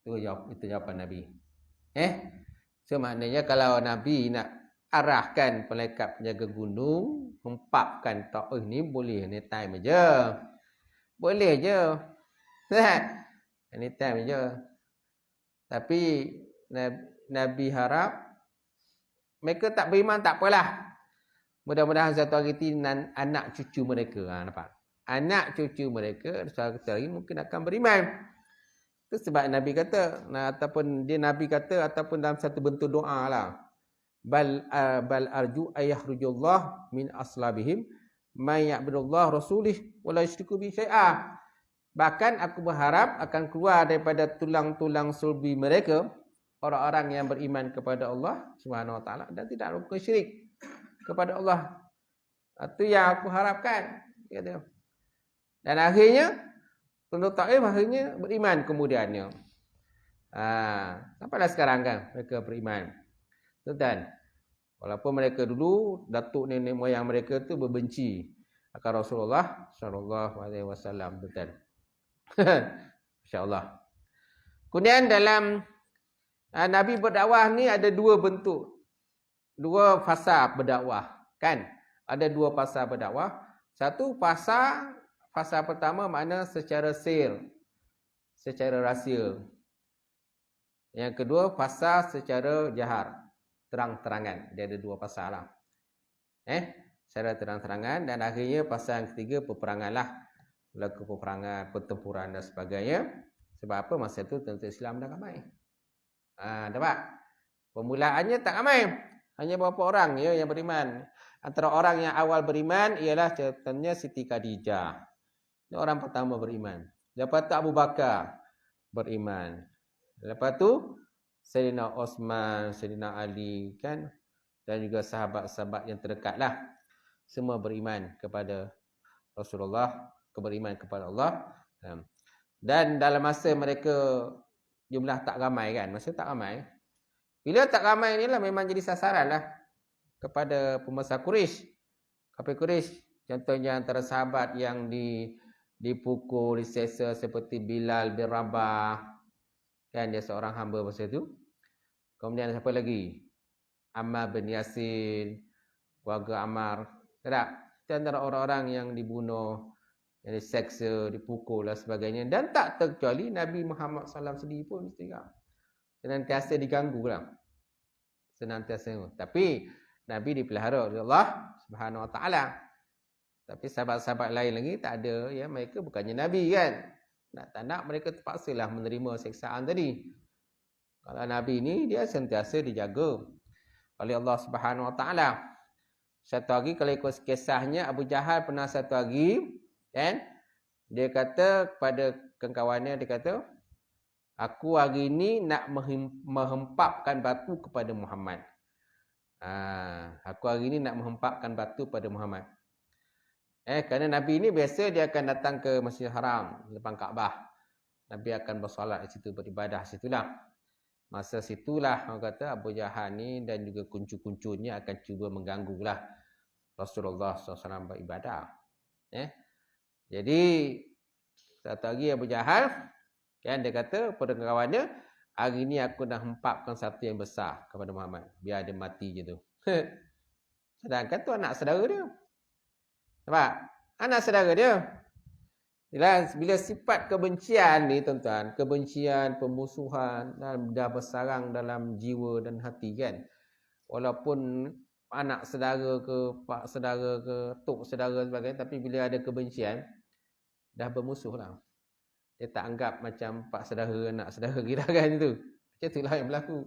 Itu jawapan Nabi. So maknanya kalau Nabi nak arahkan malaikat penjaga gunung hempapkan Taif ni boleh anytime aja. Boleh je. Anytime je. Tapi Nabi harap mereka tak beriman, tak apalah. Mudah-mudahan satu hari itu anak cucu mereka, nampak? Anak cucu mereka suatu hari mungkin akan beriman. Itu sebab Nabi kata, ataupun Nabi kata ataupun dalam satu bentuk doa lah. Bal arju ayahrujullah min aslabihim may ya'budullah rasulih wa la yusyriku bi syai'a. Bahkan aku berharap akan keluar daripada tulang-tulang sulbi mereka orang-orang yang beriman kepada Allah Subhanahu Wa Taala dan tidak melakukan syirik kepada Allah. Itu yang aku harapkan. Kata. Dan akhirnya penduduk Taif akhirnya beriman kemudiannya. Sampailah sekarang kan mereka beriman. Tuan, walaupun mereka dulu datuk nenek moyang mereka tu berbenci akan Rasulullah sallallahu alaihi wasallam, tuan. Insya-Allah. Kemudian dalam Nabi berdakwah ni ada dua bentuk. Dua fasa berdakwah, kan? Ada dua fasa berdakwah. Satu, fasa pertama makna secara sir, secara rahsia. Yang kedua, fasa secara jahar, terang-terangan. Dia ada dua fasa lah. Secara terang-terangan. Dan akhirnya fasa yang ketiga, peperangan lah. Berlaku peperangan, pertempuran dan sebagainya. Sebab apa? Masa itu tentera Islam dah ramai. Dapat? Permulaannya tak ramai. Hanya beberapa orang ya yang beriman. Antara orang yang awal beriman ialah contohnya Siti Khadijah. Ini orang pertama beriman. Lepas tu Abu Bakar beriman. Lepas tu Sayyidina Osman, Sayyidina Ali kan, dan juga sahabat-sahabat yang terdekatlah. Semua beriman kepada Rasulullah, beriman kepada Allah. Dan dalam masa mereka jumlah tak ramai kan, masa tak ramai. Bila tak ramai inilah memang jadi sasaran lah kepada pembesar Quraisy. Kafir Quraisy, contohnya antara sahabat yang dipukul, diseksa seperti Bilal bin Rabah. Kan dia seorang hamba masa itu. Kemudian siapa lagi? Ammar bin Yasir, keluarga Ammar. Tak? Itu antara orang-orang yang dibunuh, yang diseksa, dipukul dan sebagainya. Dan tak terkecuali Nabi Muhammad SAW sendiri pun senantiasa diganggu lah. Senantiasa. Tapi Nabi dipelihara oleh Allah Subhanahu Wa Taala. Tapi sahabat-sahabat lain lagi tak ada. Ya, mereka bukannya Nabi kan. Tak nak mereka terpaksalah menerima siksaan tadi. Kalau Nabi ni dia sentiasa dijaga oleh Allah Subhanahu Wa Taala. Satu hari kalau ikut kisahnya, Abu Jahal pernah satu hari kan, dia kata kepada kawan-kawannya, dia kata, aku hari ni nak menghempapkan batu kepada Muhammad. Aku hari ni nak menghempapkan batu pada Muhammad. Kerana Nabi ni biasa dia akan datang ke Masjidil Haram, depan Kaabah. Nabi akan bersolat di situ, beribadah di situlah. Masa situlah orang kata Abu Jahal ni dan juga kuncu-kuncunya akan cuba mengganggulah Rasulullah SAW beribadah. Jadi satu hari Abu Jahal kan, dia kata pada kawannya, hari ni aku nak hempapkan satu yang besar kepada Muhammad, biar dia mati je tu. Sedangkan tu anak saudara dia. Nampak? Anak saudara dia. Bila sifat kebencian ni tuan-tuan, kebencian, pemusuhan dah bersarang dalam jiwa dan hati kan. Walaupun anak saudara ke, pak saudara ke, tok saudara sebagainya, tapi bila ada kebencian, dah bermusuh lah. Dia tak anggap macam pak saudara, anak saudara kira kan itu. Macam itulah yang berlaku.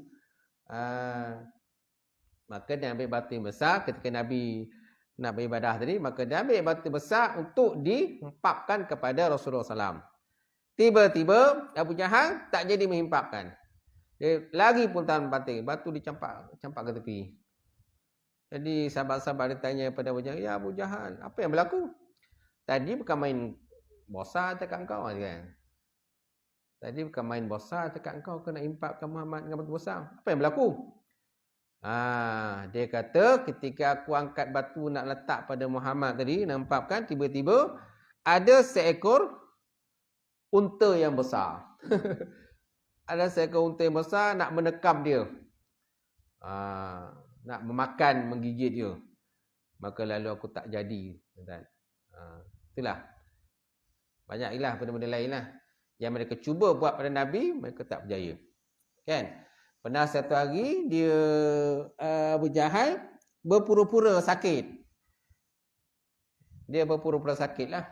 Maka dia ambil batu yang besar ketika Nabi nak beribadah tadi, maka dia ambil batu besar untuk dihempapkan kepada Rasulullah SAW. Tiba-tiba Abu Jahal tak jadi menghempapkan. Dia lagi pun tahan batin, batu dicampak ke tepi. Jadi sahabat-sahabat dia tanya pada Abu Jahal, ya Abu Jahal, apa yang berlaku? Tadi bukan main bosar dekat engkau kan? Tadi bukan main bosar dekat engkau, kena hempapkan Muhammad dengan batu besar. Apa yang berlaku? Dia kata ketika aku angkat batu nak letak pada Muhammad tadi, nampakkan tiba-tiba ada seekor unta yang besar. Ada seekor unta yang besar nak menekam dia. Nak memakan, menggigit dia. Maka lalu aku tak jadi. Itulah. Banyaklah benda-benda lain lah. Yang mereka cuba buat pada Nabi, mereka tak berjaya. Kan? Pernah satu hari dia Abu Jahal berpura-pura sakit. Dia berpura-pura sakit lah.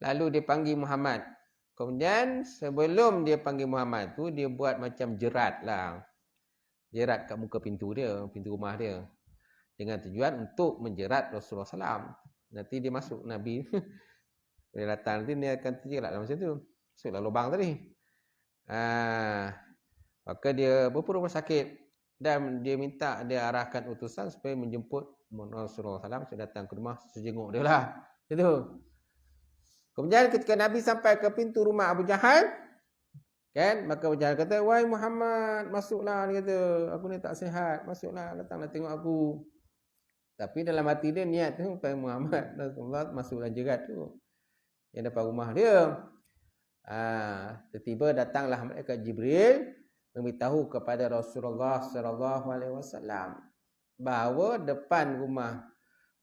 Lalu dia panggil Muhammad. Kemudian sebelum dia panggil Muhammad tu, dia buat macam jerat lah. Jerat kat muka pintu dia, pintu rumah dia. Dengan tujuan untuk menjerat Rasulullah SAW. Nanti dia masuk Nabi. Dia datang nanti dia akan terjerat dalam macam tu. Masuklah lubang tadi. Maka dia berpura-pura sakit dan dia minta dia arahkan utusan supaya menjemput Rasulullah SAW supaya datang ke rumah sejenguk dia lah. Itu. Kemudian ketika Nabi sampai ke pintu rumah Abu Jahal, kan, maka Abu Jahal kata, wahai Muhammad, masuklah. Dia kata, aku ni tak sihat, masuklah, datanglah tengok aku. Tapi dalam hati dia niat tu supaya Muhammad Rasulullah masuklah jerat tu yang depan rumah dia. Tiba-tiba datanglah malaikat Jibril memberitahu kepada Rasulullah SAW bahawa depan rumah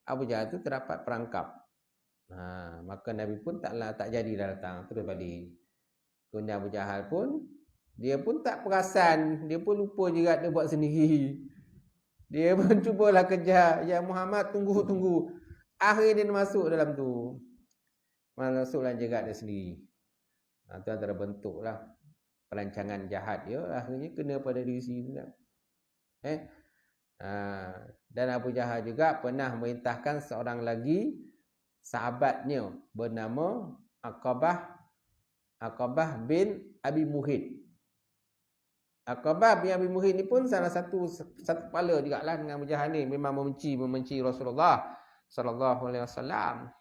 Abu Jahal itu terdapat perangkap. Maka Nabi pun tak jadi datang, terus balik. Kemudian Abu Jahal pun dia pun tak perasan, dia pun lupa juga dia buat sendiri. Dia pun cubalah kejar, ya Muhammad tunggu. Akhirnya dia masuk dalam tu. Masuk dalam jerat dia sendiri. Itu antara bentuk lah perancangan jahat dia, akhirnya kena pada diri sendiri. Dan Abu Jahal juga pernah merintahkan seorang lagi sahabatnya bernama Aqabah bin Abi Muhid. Aqabah bin Abi Muhid ni pun salah satu kepala juga lah dengan Abu Jahal ni, memang membenci Rasulullah sallallahu alaihi wasallam.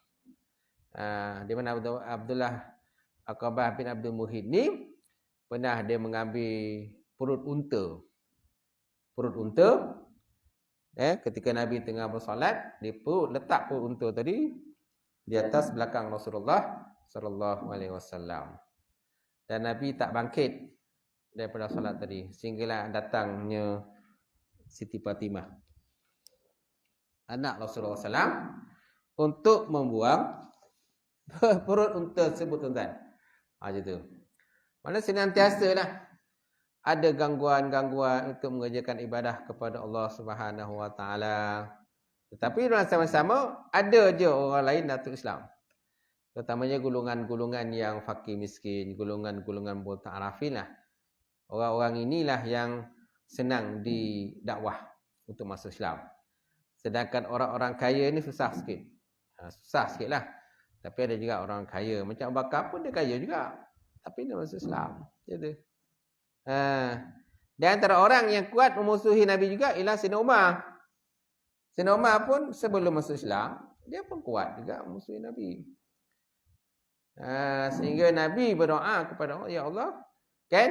Di mana Abdullah Aqabah bin Abdul Muhid ni pernah dia mengambil perut unta. Ketika Nabi tengah bersolat, dia letak perut unta tadi di atas belakang Rasulullah sallallahu alaihi wasallam. Dan Nabi tak bangkit daripada solat tadi, sehinggalah datangnya Siti Fatimah, anak Rasulullah SAW, untuk membuang perut unta tersebut, tuan-tuan. Macam tu. Mana senantiasalah ada gangguan-gangguan untuk mengerjakan ibadah kepada Allah Subhanahu Wa Taala. Tetapi dalam sama-sama ada je orang lain datang Islam. Terutamanya golongan-golongan yang fakir miskin, golongan-golongan muta'arrafin lah. Orang-orang inilah yang senang didakwah untuk masuk Islam. Sedangkan orang-orang kaya ni susah sikit. Susah sikit lah. Tapi ada juga orang kaya. Macam Abu Bakar pun dia kaya juga. Tapi dia masuk Islam. Jadi. Dan antara orang yang kuat memusuhi Nabi juga ialah Sayyidina Umar. Sayyidina Umar pun sebelum masuk Islam, dia pun kuat juga memusuhi Nabi. Sehingga Nabi berdoa kepada Allah, ya Allah, kan?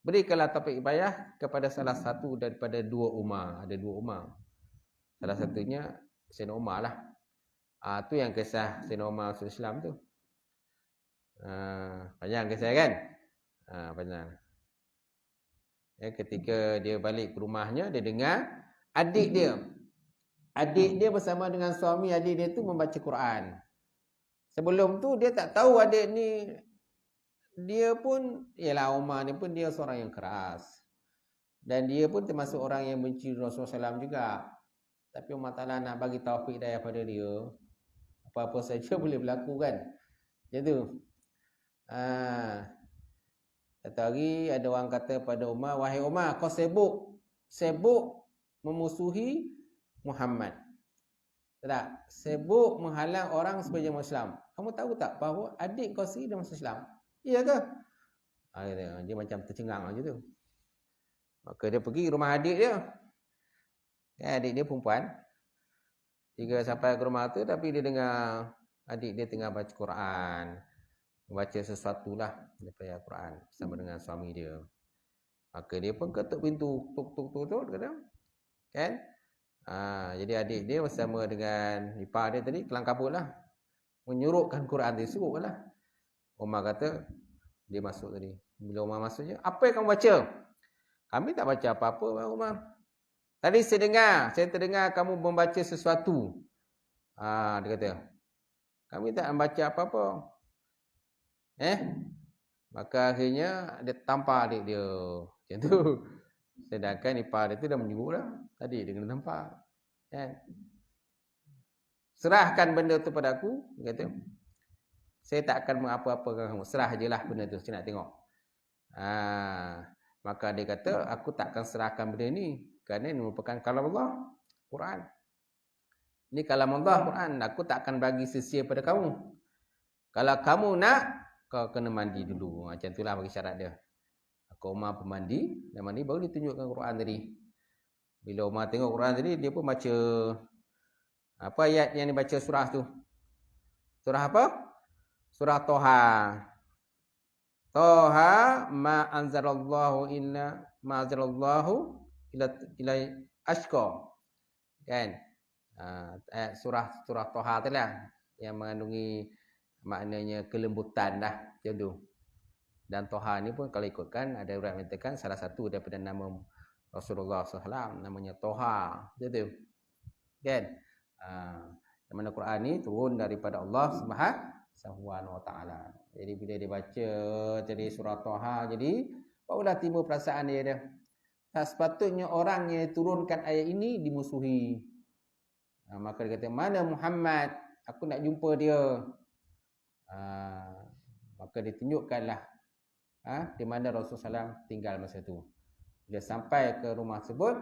Berikanlah taufik hidayah kepada salah satu daripada dua Umar. Ada dua Umar. Salah satunya Sayyidina Umar lah. Tu yang kisah Sayyidina Umar masuk Islam tu. Panjang kisah kan? Panjang. Ketika dia balik ke rumahnya, dia dengar adik dia bersama dengan suami adik dia tu membaca Quran. Sebelum tu dia tak tahu adik ni, dia pun, ialah Umar ni pun dia seorang yang keras. Dan dia pun termasuk orang yang benci Rasulullah SAW juga. Tapi Umar Ta'ala nak bagi taufik hidayah pada dia. Apa-apa saja boleh berlaku kan. Macam tu. Satu hari ada orang kata pada Umar, wahai Umar, kau sibuk memusuhi Muhammad. Tak? Sibuk menghalang orang supaya masuk Islam. Kamu tahu tak bahawa adik kau sendiri dah masuk Islam? Iya ke? Dia macam tercengang macam tu. Maka dia pergi rumah adik dia. Adik dia perempuan. Jika sampai ke rumah tu, tapi dia dengar adik dia tengah baca Quran. Baca sesuatu lah daripada Quran bersama dengan suami dia. Maka dia pun ketuk pintu. Tuk, kata. Kan? Jadi adik dia bersama dengan ipar dia tadi kelang kabut lah. Menyuruhkan Quran dia, suruh lah. Umar kata, dia masuk tadi. Bila Umar masuk je, apa yang kamu baca? Kami tak baca apa-apa, Umar. Tadi saya terdengar kamu membaca sesuatu. Dia kata, kami tak membaca apa-apa. Maka akhirnya dia tampar adik dia. Macam tu. Sedangkan ipar dia tu dah menyuruh dah. Tadi dia kena tampar. Serahkan benda tu pada aku. Dia kata, saya tak akan mengapa-apakan kamu. Serah je lah benda tu. Saya nak tengok. Maka dia kata, aku tak akan serahkan benda ni. Kerana ini merupakan kalam Allah. Quran. Ini kalam Allah, Quran. Aku tak akan bagi sesia pada kamu. Kalau kamu nak, kau kena mandi dulu. Macam itulah bagi syarat dia. Aku Umar pun mandi. Dan mandi baru ditunjukkan Quran tadi. Bila Umar tengok Quran tadi, dia pun baca. Apa ayat yang dibaca surah tu? Surah apa? Surah Toha. Toha ma anzalallahu ila ashqa. Kan? Ayat surah Toha tu lah. Yang mengandungi maknanya kelembutan dah. Macam tu. Dan Toha ni pun kalau ikutkan, ada orang mengatakan salah satu daripada nama Rasulullah SAW. Namanya Toha. Macam tu. Kan? Yang mana Quran ni turun daripada Allah Subhanahu wa taala. Jadi bila dia baca jadi surah Taha, jadi barulah timbul perasaan dia. Tak sepatutnya orang yang turunkan ayat ini dimusuhi. Maka dia kata, mana Muhammad? Aku nak jumpa dia. Maka ditunjukkanlah di mana Rasulullah SAW tinggal masa itu. Bila sampai ke rumah tersebut,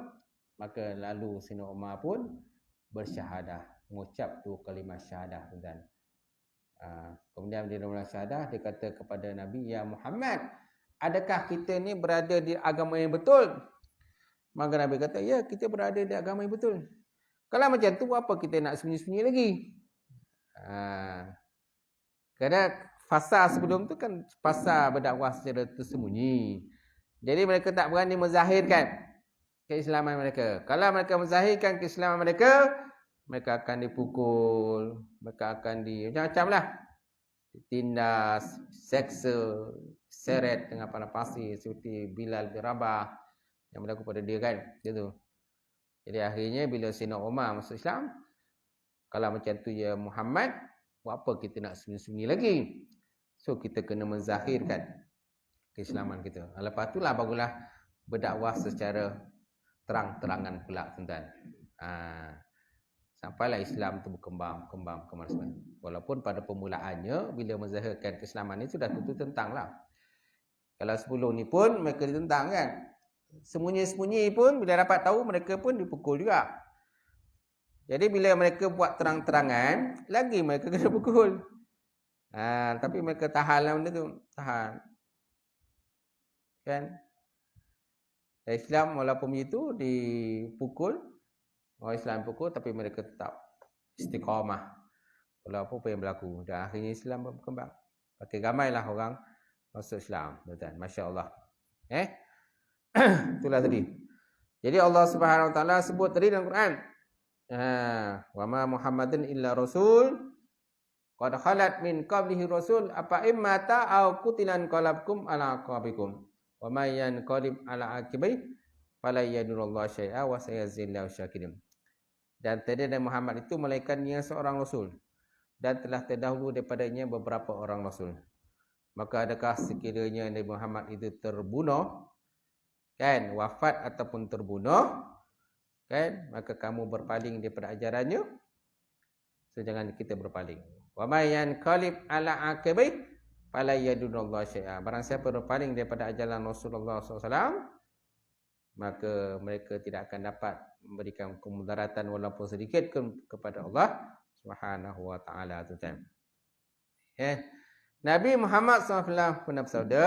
maka lalu Sayyidina Umar pun bersyahadah, mengucap 2 kalimat syahadah. Dan kemudian dia mula syahadah, dia kata kepada Nabi, ya Muhammad, adakah kita ni berada di agama yang betul? Maka Nabi kata, ya, kita berada di agama yang betul. Kalau macam tu, apa kita nak sembunyi-sembunyi lagi? Kerana fasa sebelum tu kan fasa berdakwah secara tersembunyi. Jadi mereka tak berani menzahirkan keislaman mereka. Kalau mereka menzahirkan keislaman mereka, mereka akan dipukul, mereka akan macam-macam lah. Ditindas, seksa, seret dengan panah pasir seperti Bilal bin Rabah yang berlaku pada dia kan, gitu. Jadi akhirnya bila Sayyidina Umar masuk Islam, kalau macam tu ya Muhammad, buat apa kita nak sembunyi-sembunyi lagi? So kita kena menzahirkan keislaman kita. Lepas itulah barulah berdakwah secara terang-terangan pula, tuan-tuan. Sampailah Islam tu berkembang ke mana-mana. Walaupun pada permulaannya bila menzahirkan keislaman ni sudah tentu tentang lah. Kalau sebelum ni pun mereka ditentang kan. Sembunyi-sembunyi pun bila dapat tahu mereka pun dipukul juga. Jadi bila mereka buat terang-terangan, lagi mereka kena pukul. Tapi mereka tahan lah benda tu. Tahan. Kan? Islam walaupun begitu dipukul. Orang Islam pukul tapi mereka tetap istiqamah. Walaupun apa yang berlaku. Dan akhirnya Islam berkembang. Okey, ramailah orang masuk Islam. Tuan-tuan. Masya Allah. Itulah tadi. Jadi Allah Subhanahu Wa Taala sebut tadi dalam Quran. Wa ma Muhammadin illa rasul qad khalat min qablihi rasul apa immata aw qutilan qalabkum ala aqabikum wa may yanqalib ala aqibai fala yadurullahu syai'a wa sayazillahu syakirin. Dan tiada Muhammad itu melainkan dia seorang rasul dan telah terdahulu daripadanya beberapa orang rasul. Maka adakah sekiranya Nabi Muhammad itu terbunuh, kan, wafat ataupun terbunuh, kan, maka kamu berpaling daripada ajarannya. So jangan kita berpaling. Wa may yanqalib ala aqibai fala yadurullahu syai'a. Barang siapa berpaling daripada ajaran Rasulullah SAW, maka mereka tidak akan dapat memberikan kemudaratan walaupun sedikit kepada Allah Subhanahu wa taala, tuan. Nabi Muhammad SAW pernah bersabda,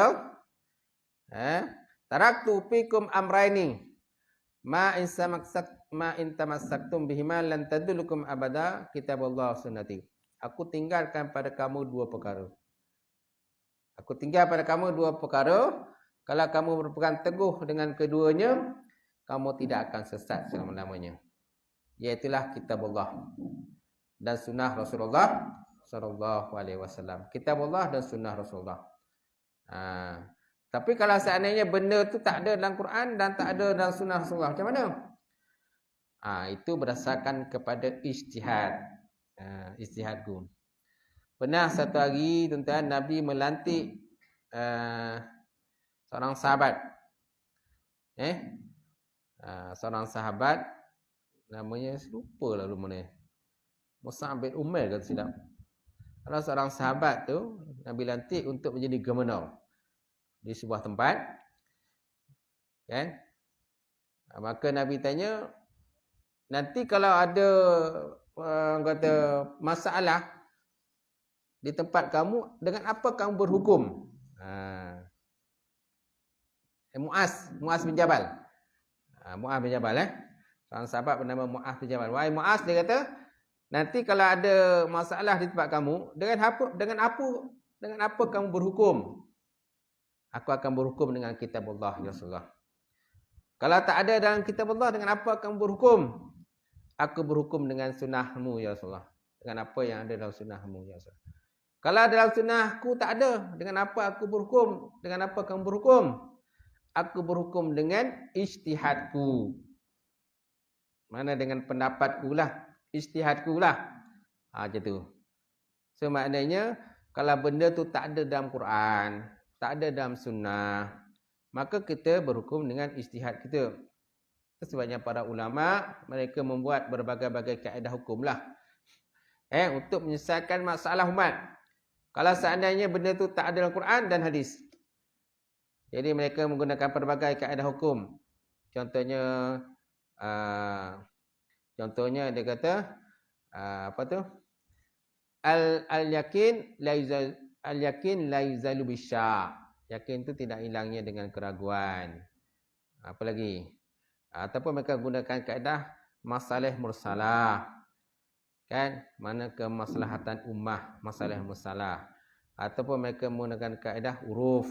taraktu fikum amraini ma in tamassaktum bihima lan tadullukum abada kitabullah sunnati. Aku tinggalkan pada kamu 2 perkara. Aku tinggal pada kamu 2 perkara. Kalau kamu berpegang teguh dengan keduanya, kamu tidak akan sesat selama-lamanya. Iaitulah kitabullah dan sunnah Rasulullah sallallahu alaihi wasallam. Kitabullah dan sunnah Rasulullah. Tapi kalau seandainya benda tu tak ada dalam Quran dan tak ada dalam sunnah Rasulullah, macam mana? Itu berdasarkan kepada ijtihad. Ijtihadku. Pernah satu hari, tuan-tuan, Nabi melantik seorang sahabat. Seorang sahabat namanya lupa lalu mana. Mus'ab bin Umair kata silap. Kalau seorang sahabat tu Nabi lantik untuk menjadi governor di sebuah tempat, kan? Maka Nabi tanya, nanti kalau ada kata masalah di tempat kamu, dengan apa kamu berhukum? Muaz bin Jabal. Muaz bin Jabal, seorang sahabat bernama Muaz bin Jabal. Wahai Muaz, dia kata, nanti kalau ada masalah di tempat kamu, dengan apa kamu berhukum? Aku akan berhukum dengan kitabullah ya Rasulullah. Kalau tak ada dalam kitabullah, dengan apa kamu berhukum? Aku berhukum dengan sunnahmu ya Rasulullah. Dengan apa yang ada dalam sunnahmu ya Rasulullah. Kalau dalam sunnahku tak ada, dengan apa aku berhukum? Dengan apa kamu berhukum? Aku berhukum dengan ijtihadku. Mana dengan pendapatku lah, ijtihadku lah. Macam tu. So maknanya kalau benda tu tak ada dalam Quran, tak ada dalam sunnah, maka kita berhukum dengan ijtihad kita. Itu sebabnya para ulama mereka membuat berbagai-bagai kaedah hukum lah. Untuk menyelesaikan masalah umat. Kalau seandainya benda tu tak ada dalam Quran dan hadis. Jadi mereka menggunakan pelbagai kaedah hukum. Contohnya dia kata apa tu? Al-yakin la yuzalu bisyak. Yakin tu tidak hilangnya dengan keraguan. Apa lagi? Ataupun mereka gunakan kaedah masalah mursalah. Kan? Mana kemaslahatan ummah, masalah mursalah. Ataupun mereka menggunakan kaedah uruf.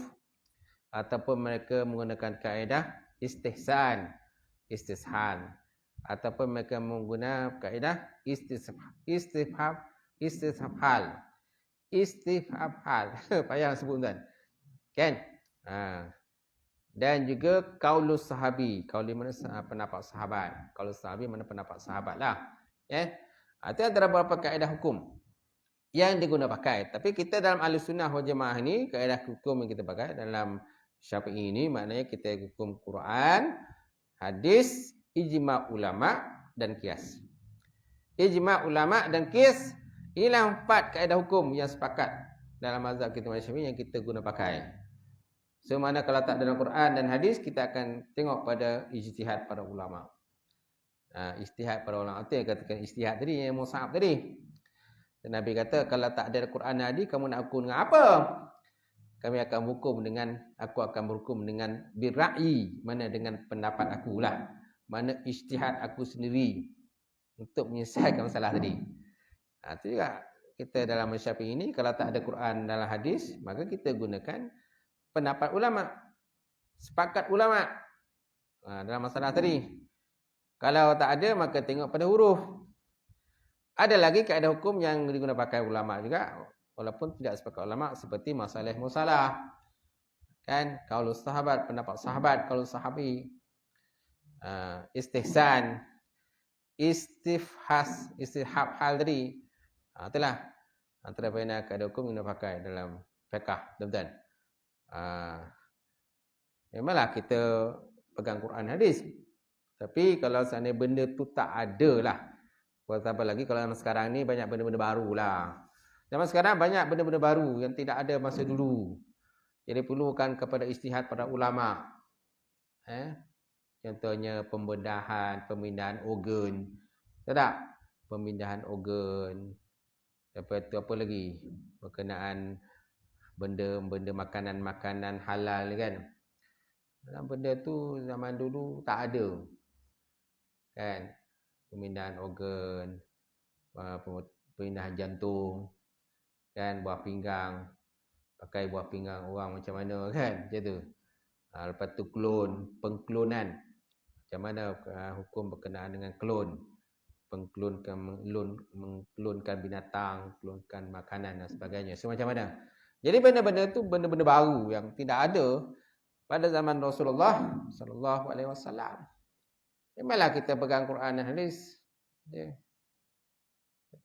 Ataupun mereka menggunakan kaedah istihsan, istishal. Ataupun mereka menggunakan kaedah istifhal. Payah sebut tuan. Kan? Dan juga qaulus sahabi. Qaul mana pendapat sahabat. Qaulus sahabi mana pendapat sahabat lah. Itu antara beberapa kaedah hukum yang diguna pakai. Tapi kita dalam Ahlussunnah wal Jamaah ni, kaedah hukum yang kita pakai dalam Syafi'i ini maknanya kita hukum Quran, hadis, ijma' ulama dan qiyas. Ijma' ulama dan qiyas inilah 4 kaedah hukum yang sepakat dalam mazhab kita Syafi'i yang kita guna pakai. So mana kalau tak dalam Quran dan hadis, kita akan tengok pada ijtihad para ulama. Ijtihad para ulama itu yang katakan ijtihad tadi, yang Mus'ab tadi. Dan Nabi kata kalau tak ada Quran dan hadis, kamu nak hukum dengan apa? Aku akan berhukum dengan birra'i, mana dengan pendapat aku lah. Mana ijtihad aku sendiri untuk menyelesaikan masalah tadi. Itu juga kita dalam Syafi'i ini, kalau tak ada Quran dalam hadis, maka kita gunakan pendapat ulama, sepakat ulama dalam masalah tadi. Kalau tak ada, maka tengok pada huruf. Ada lagi kaedah hukum yang digunakan pakai ulama juga, walaupun tidak sepakat ulama, seperti masalah musalah. Kan? Qaulus sahabat, pendapat sahabat, qaulus sahabi. Istihsan, istifhal tadi. Itulah antara kaedah hukum yang pakai dalam fiqh, betul-betul. Memanglah kita pegang Quran hadis. Tapi kalau seandainya benda tu tak ada lah. Apa lagi kalau sekarang ni banyak benda-benda baru lah. Zaman sekarang banyak benda-benda baru yang tidak ada masa dulu. Jadi perlukan kepada ijtihad para ulama. Contohnya pemindahan organ. Tak? Pemindahan organ. Lepas tu apa lagi? Berkenaan benda-benda makanan-makanan halal kan. Dalam benda tu zaman dulu tak ada. Kan? Pemindahan organ, pemindahan jantung, kan, buah pinggang. Pakai buah pinggang orang macam mana kan? Macam tu. Lepas tu pengklonan. Macam mana hukum berkenaan dengan klon? Mengklonkan binatang, klonkan makanan dan sebagainya. So macam mana? Jadi benda-benda tu benda-benda baru yang tidak ada pada zaman Rasulullah sallallahu alaihi wasallam. Memanglah kita pegang Quran dan hadis.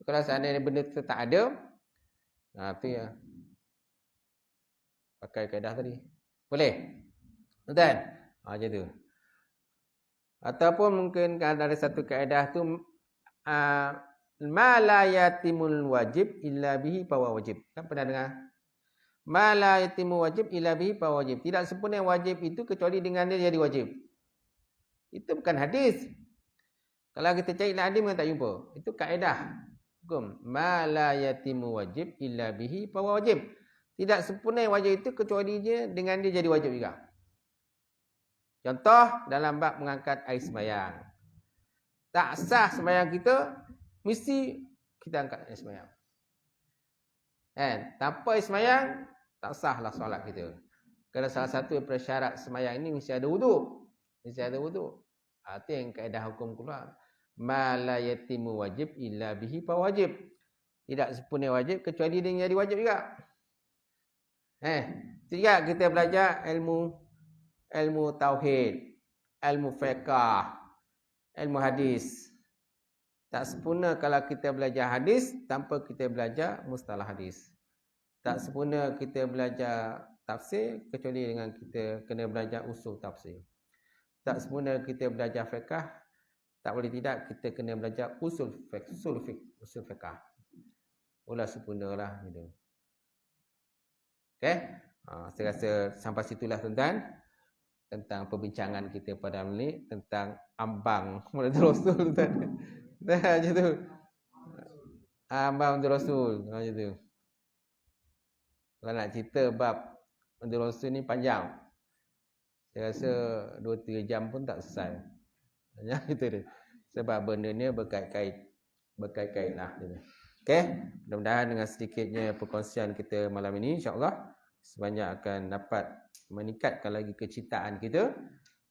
Kalau seandainya benda tu tak ada, itu ya pakai kaedah tadi. Boleh? Betul? Macam tu. Ataupun mungkin ada satu kaedah tu ma la yatimul wajib illa bihi fahuwa wajib. Kan pernah dengar? Ma la yatimu wajib illa bihi fahuwa wajib. Tidak sempurna wajib itu kecuali dengan dia jadi wajib. Itu bukan hadis. Kalau kita cari dalam hadis memang tak jumpa. Itu kaedah hukum. Ma la yatimu wajib illa bihi fahuwa wajib. Tidak sempurna wajib itu kecuali dia dengan dia jadi wajib juga. Contoh dalam bab mengangkat air sembahyang. Tak sah sembahyang kita, mesti kita angkat air sembahyang. Tanpa air sembahyang, tak sahlah solat kita. Kerana salah satu persyarat sembahyang ini mesti ada wuduk. Mesti ada wuduk. Itu yang kaedah hukum keluar. Ma la yatimu wajib illa bihi fa wajib. Tidak sempurna wajib kecuali dia jadi wajib juga. Juga kita belajar ilmu tauhid, ilmu fiqh, ilmu hadis. Tak sempurna kalau kita belajar hadis tanpa kita belajar mustalah hadis. Tak sempurna kita belajar tafsir kecuali dengan kita kena belajar usul tafsir. Tak sempurna kita belajar fiqh, tak boleh tidak kita kena belajar usul fiqh. Ulah sempurnalah gitu. Okey? Saya rasa sampai situlah tuan-tuan tentang perbincangan kita pada malam ni tentang ambang Muhammadul Rasul tuan-tuan. Dah macam tu. Ambang Muhammadul Rasul macam tu. Kalau nak cerita bab Muhammadul Rasul ni panjang. Saya rasa 2-3 jam pun tak selesai. Banyak gitu dia. Sebab benda ni berkait-kait lah gitu. Okey, mudah-mudahan dengan sedikitnya perkongsian kita malam ini insya-Allah sebanyak akan dapat meningkatkan lagi kecintaan kita,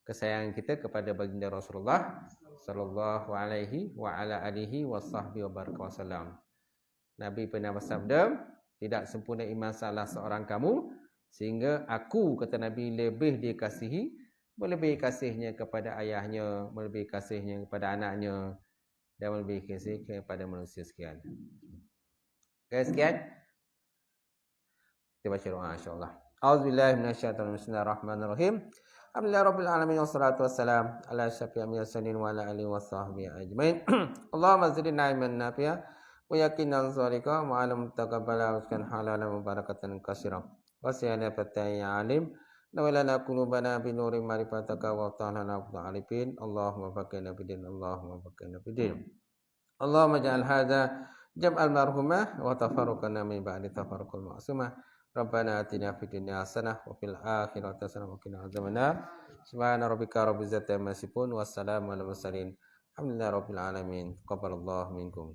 kesayangan kita kepada baginda Rasulullah sallallahu alaihi wa ala alihi wasahbihi wabarakatuh. Nabi pernah bersabda, tidak sempurna iman salah seorang kamu sehingga aku, kata Nabi, lebih dikasihi, melebihi kasihnya kepada ayahnya, melebihi kasihnya kepada anaknya dan melebihi kasih kepada manusia sekalian. Okay, sekian. Kita baca doa insya-Allah. Auzubillahi minasyaitonir rajim. Bismillahirrahmanirrahim. Alhamdulillahirabbil alamin wassalatu wassalam ala asyrafil mursalin wa ala alihi washabbihi ajmain. Allahumma zidna ilman nafi'a wa yaqinan sadiqa wa alam taqabbala wa kan halalan mubarakatan katsiran. Wasiyana fatai alim. Nawalana qulubana bi nuri ma'rifataka wa ta'ala alifin. Allahumma faqina bidin. Allahumma faqina bidin. Allahumma ja'al hadza jam'al marhumah wa tafarruqana min ba'di tafarruqul ma'sumah. Rabbana atina fid dunya hasanah wa fil akhirati hasanah wa qina adzabannar. Subhana rabbika rabbil izzati amma yasifun wa salamun alal mursalin. Alhamdulillahi rabbil alamin. Taqabbalallahu minkum.